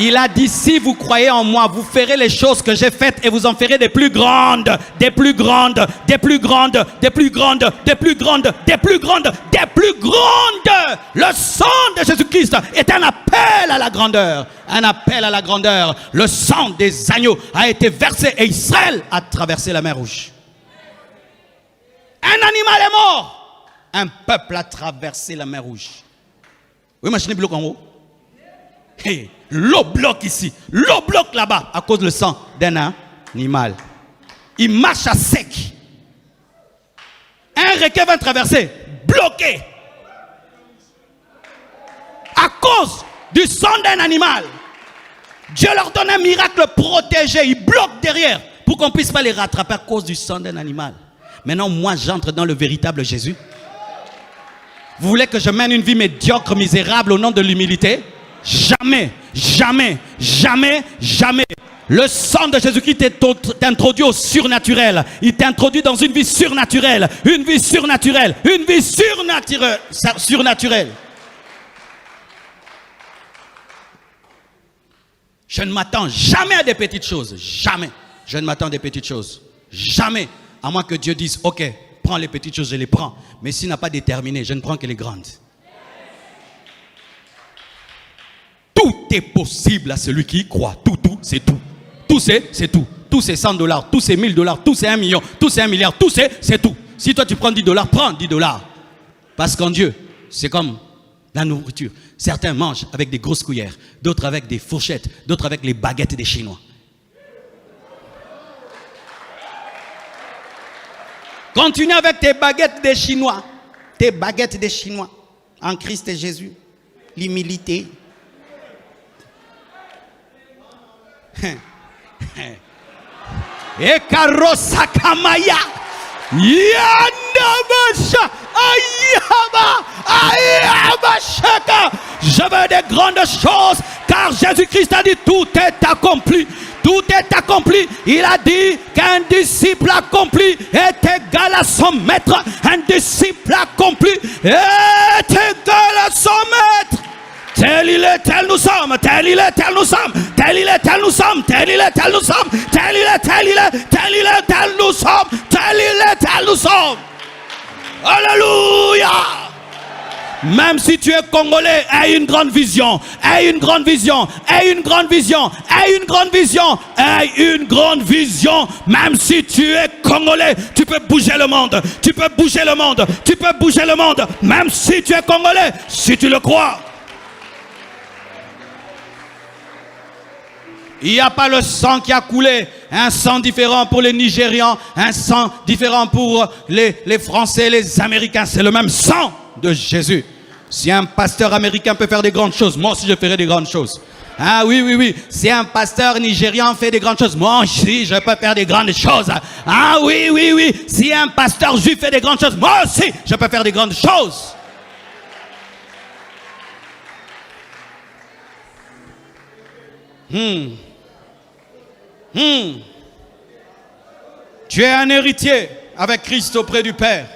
Il a dit, si vous croyez en moi, vous ferez les choses que j'ai faites et vous en ferez des plus grandes, des plus grandes, des plus grandes, des plus grandes, des plus grandes, des plus grandes, des plus grandes. Le sang de Jésus-Christ est un appel à la grandeur. Un appel à la grandeur. Le sang des agneaux a été versé et Israël a traversé la mer Rouge. Un animal est mort. Un peuple a traversé la mer Rouge. Vous imaginez bloc en haut? Hey, l'eau bloque ici, l'eau bloque là-bas à cause du sang d'un animal. Il marche à sec. Un requin va traverser, bloqué. À cause du sang d'un animal. Dieu leur donne un miracle protégé. Il bloque derrière pour qu'on ne puisse pas les rattraper à cause du sang d'un animal. Maintenant, moi, j'entre dans le véritable Jésus. Vous voulez que je mène une vie médiocre, misérable au nom de l'humilité? Jamais, jamais, jamais, jamais. Le sang de Jésus-Christ t'introduit au surnaturel. Il t'introduit dans une vie surnaturelle. Une vie surnaturelle. Une vie surnaturelle. Je ne m'attends jamais à des petites choses. Jamais. Je ne m'attends à des petites choses. Jamais. À moins que Dieu dise, ok, prends les petites choses, je les prends. Mais s'il n'a pas déterminé, je ne prends que les grandes. Tout est possible à celui qui y croit. Tout, c'est tout. Tout, c'est tout. Tout, c'est $100. Tout, c'est $1000. Tout, c'est 1 million. Tout, c'est 1 milliard. Tout, c'est tout. Si toi, tu prends $10, prends $10. Parce qu'en Dieu, c'est comme la nourriture. Certains mangent avec des grosses cuillères. D'autres avec des fourchettes. D'autres avec les baguettes des Chinois. Continue avec tes baguettes des Chinois. Tes baguettes des Chinois. En Christ et Jésus. L'humilité. Et Karosakamaya Yandabasha Ayaba Shaka. Je veux des grandes choses car Jésus-Christ a dit tout est accompli. Tout est accompli. Il a dit qu'un disciple accompli est égal à son maître. Un disciple accompli est égal à son maître. Tel il est, tel nous sommes, tel il est, tel nous sommes, tel il est, tel nous sommes, tel il est, tel nous sommes, tel il est, tel il est, tel il est, tel nous sommes, tel il est, tel nous sommes. Alléluia. Même si tu es congolais, aie une grande vision, aie une grande vision, aie une grande vision, aie une grande vision, aie une grande vision. Même si tu es congolais, tu peux bouger le monde, tu peux bouger le monde, tu peux bouger le monde. Même si tu es congolais, si tu le crois. Il n'y a pas le sang qui a coulé, un sang différent pour les Nigérians, un sang différent pour les Français, les Américains. C'est le même sang de Jésus. Si un pasteur américain peut faire des grandes choses, moi aussi je ferai des grandes choses. Ah oui, oui, oui. Si un pasteur nigérian fait des grandes choses, moi aussi je peux faire des grandes choses. Ah oui, oui, oui. Si un pasteur juif fait des grandes choses, moi aussi je peux faire des grandes choses. Tu es un héritier avec Christ auprès du Père.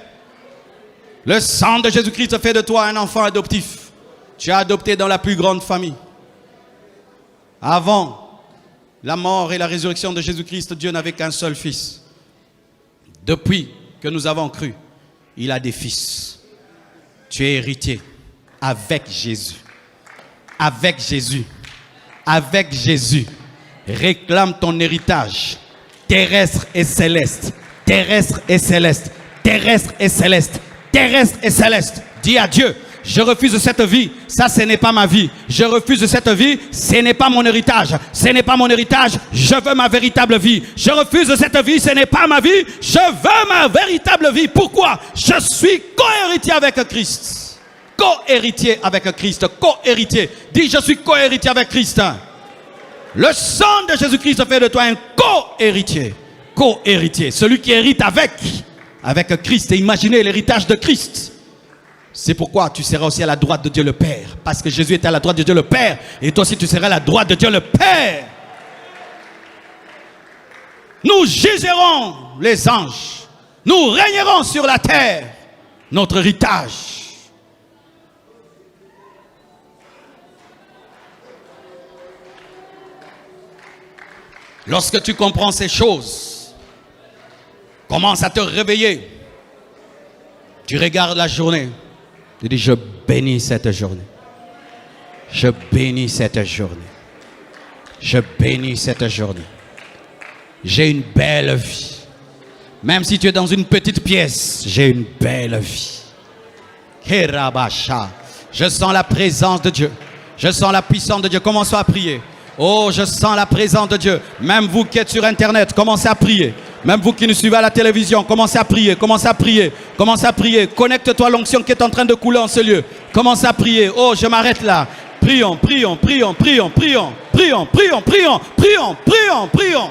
Le sang de Jésus-Christ fait de toi un enfant adoptif. Tu es adopté dans la plus grande famille. Avant la mort et la résurrection de Jésus-Christ, Dieu n'avait qu'un seul fils. Depuis que nous avons cru, il a des fils. Tu es héritier avec Jésus. Avec Jésus. Avec Jésus. Réclame ton héritage terrestre et céleste. Terrestre et céleste. Terrestre et céleste. Terrestre et céleste. Dis à Dieu, je refuse cette vie. Ça, ce n'est pas ma vie. Je refuse cette vie. Ce n'est pas mon héritage. Ce n'est pas mon héritage. Je veux ma véritable vie. Je refuse cette vie. Ce n'est pas ma vie. Je veux ma véritable vie. Pourquoi? Je suis co-héritier avec Christ. Co-héritier avec Christ. Co-héritier. Dis, je suis co-héritier avec Christ. Le sang de Jésus-Christ fait de toi un co-héritier. Co-héritier. Celui qui hérite avec Christ. Et imaginez l'héritage de Christ. C'est pourquoi tu seras aussi à la droite de Dieu le Père. Parce que Jésus était à la droite de Dieu le Père. Et toi aussi tu seras à la droite de Dieu le Père. Nous jugerons les anges. Nous régnerons sur la terre. Notre héritage. Lorsque tu comprends ces choses, commence à te réveiller. Tu regardes la journée. Tu dis, je bénis cette journée. Je bénis cette journée. Je bénis cette journée. J'ai une belle vie. Même si tu es dans une petite pièce, j'ai une belle vie. Je sens la présence de Dieu. Je sens la puissance de Dieu. Commençons à prier. Oh, je sens la présence de Dieu. Même vous qui êtes sur Internet, commencez à prier. Même vous qui nous suivez à la télévision, commencez à prier, commencez à prier, commencez à prier. Connecte-toi à l'onction qui est en train de couler en ce lieu. Commencez à prier. Oh, je m'arrête là. Prions, prions, prions, prions, prions, prions, prions, prions, prions, prions, prions.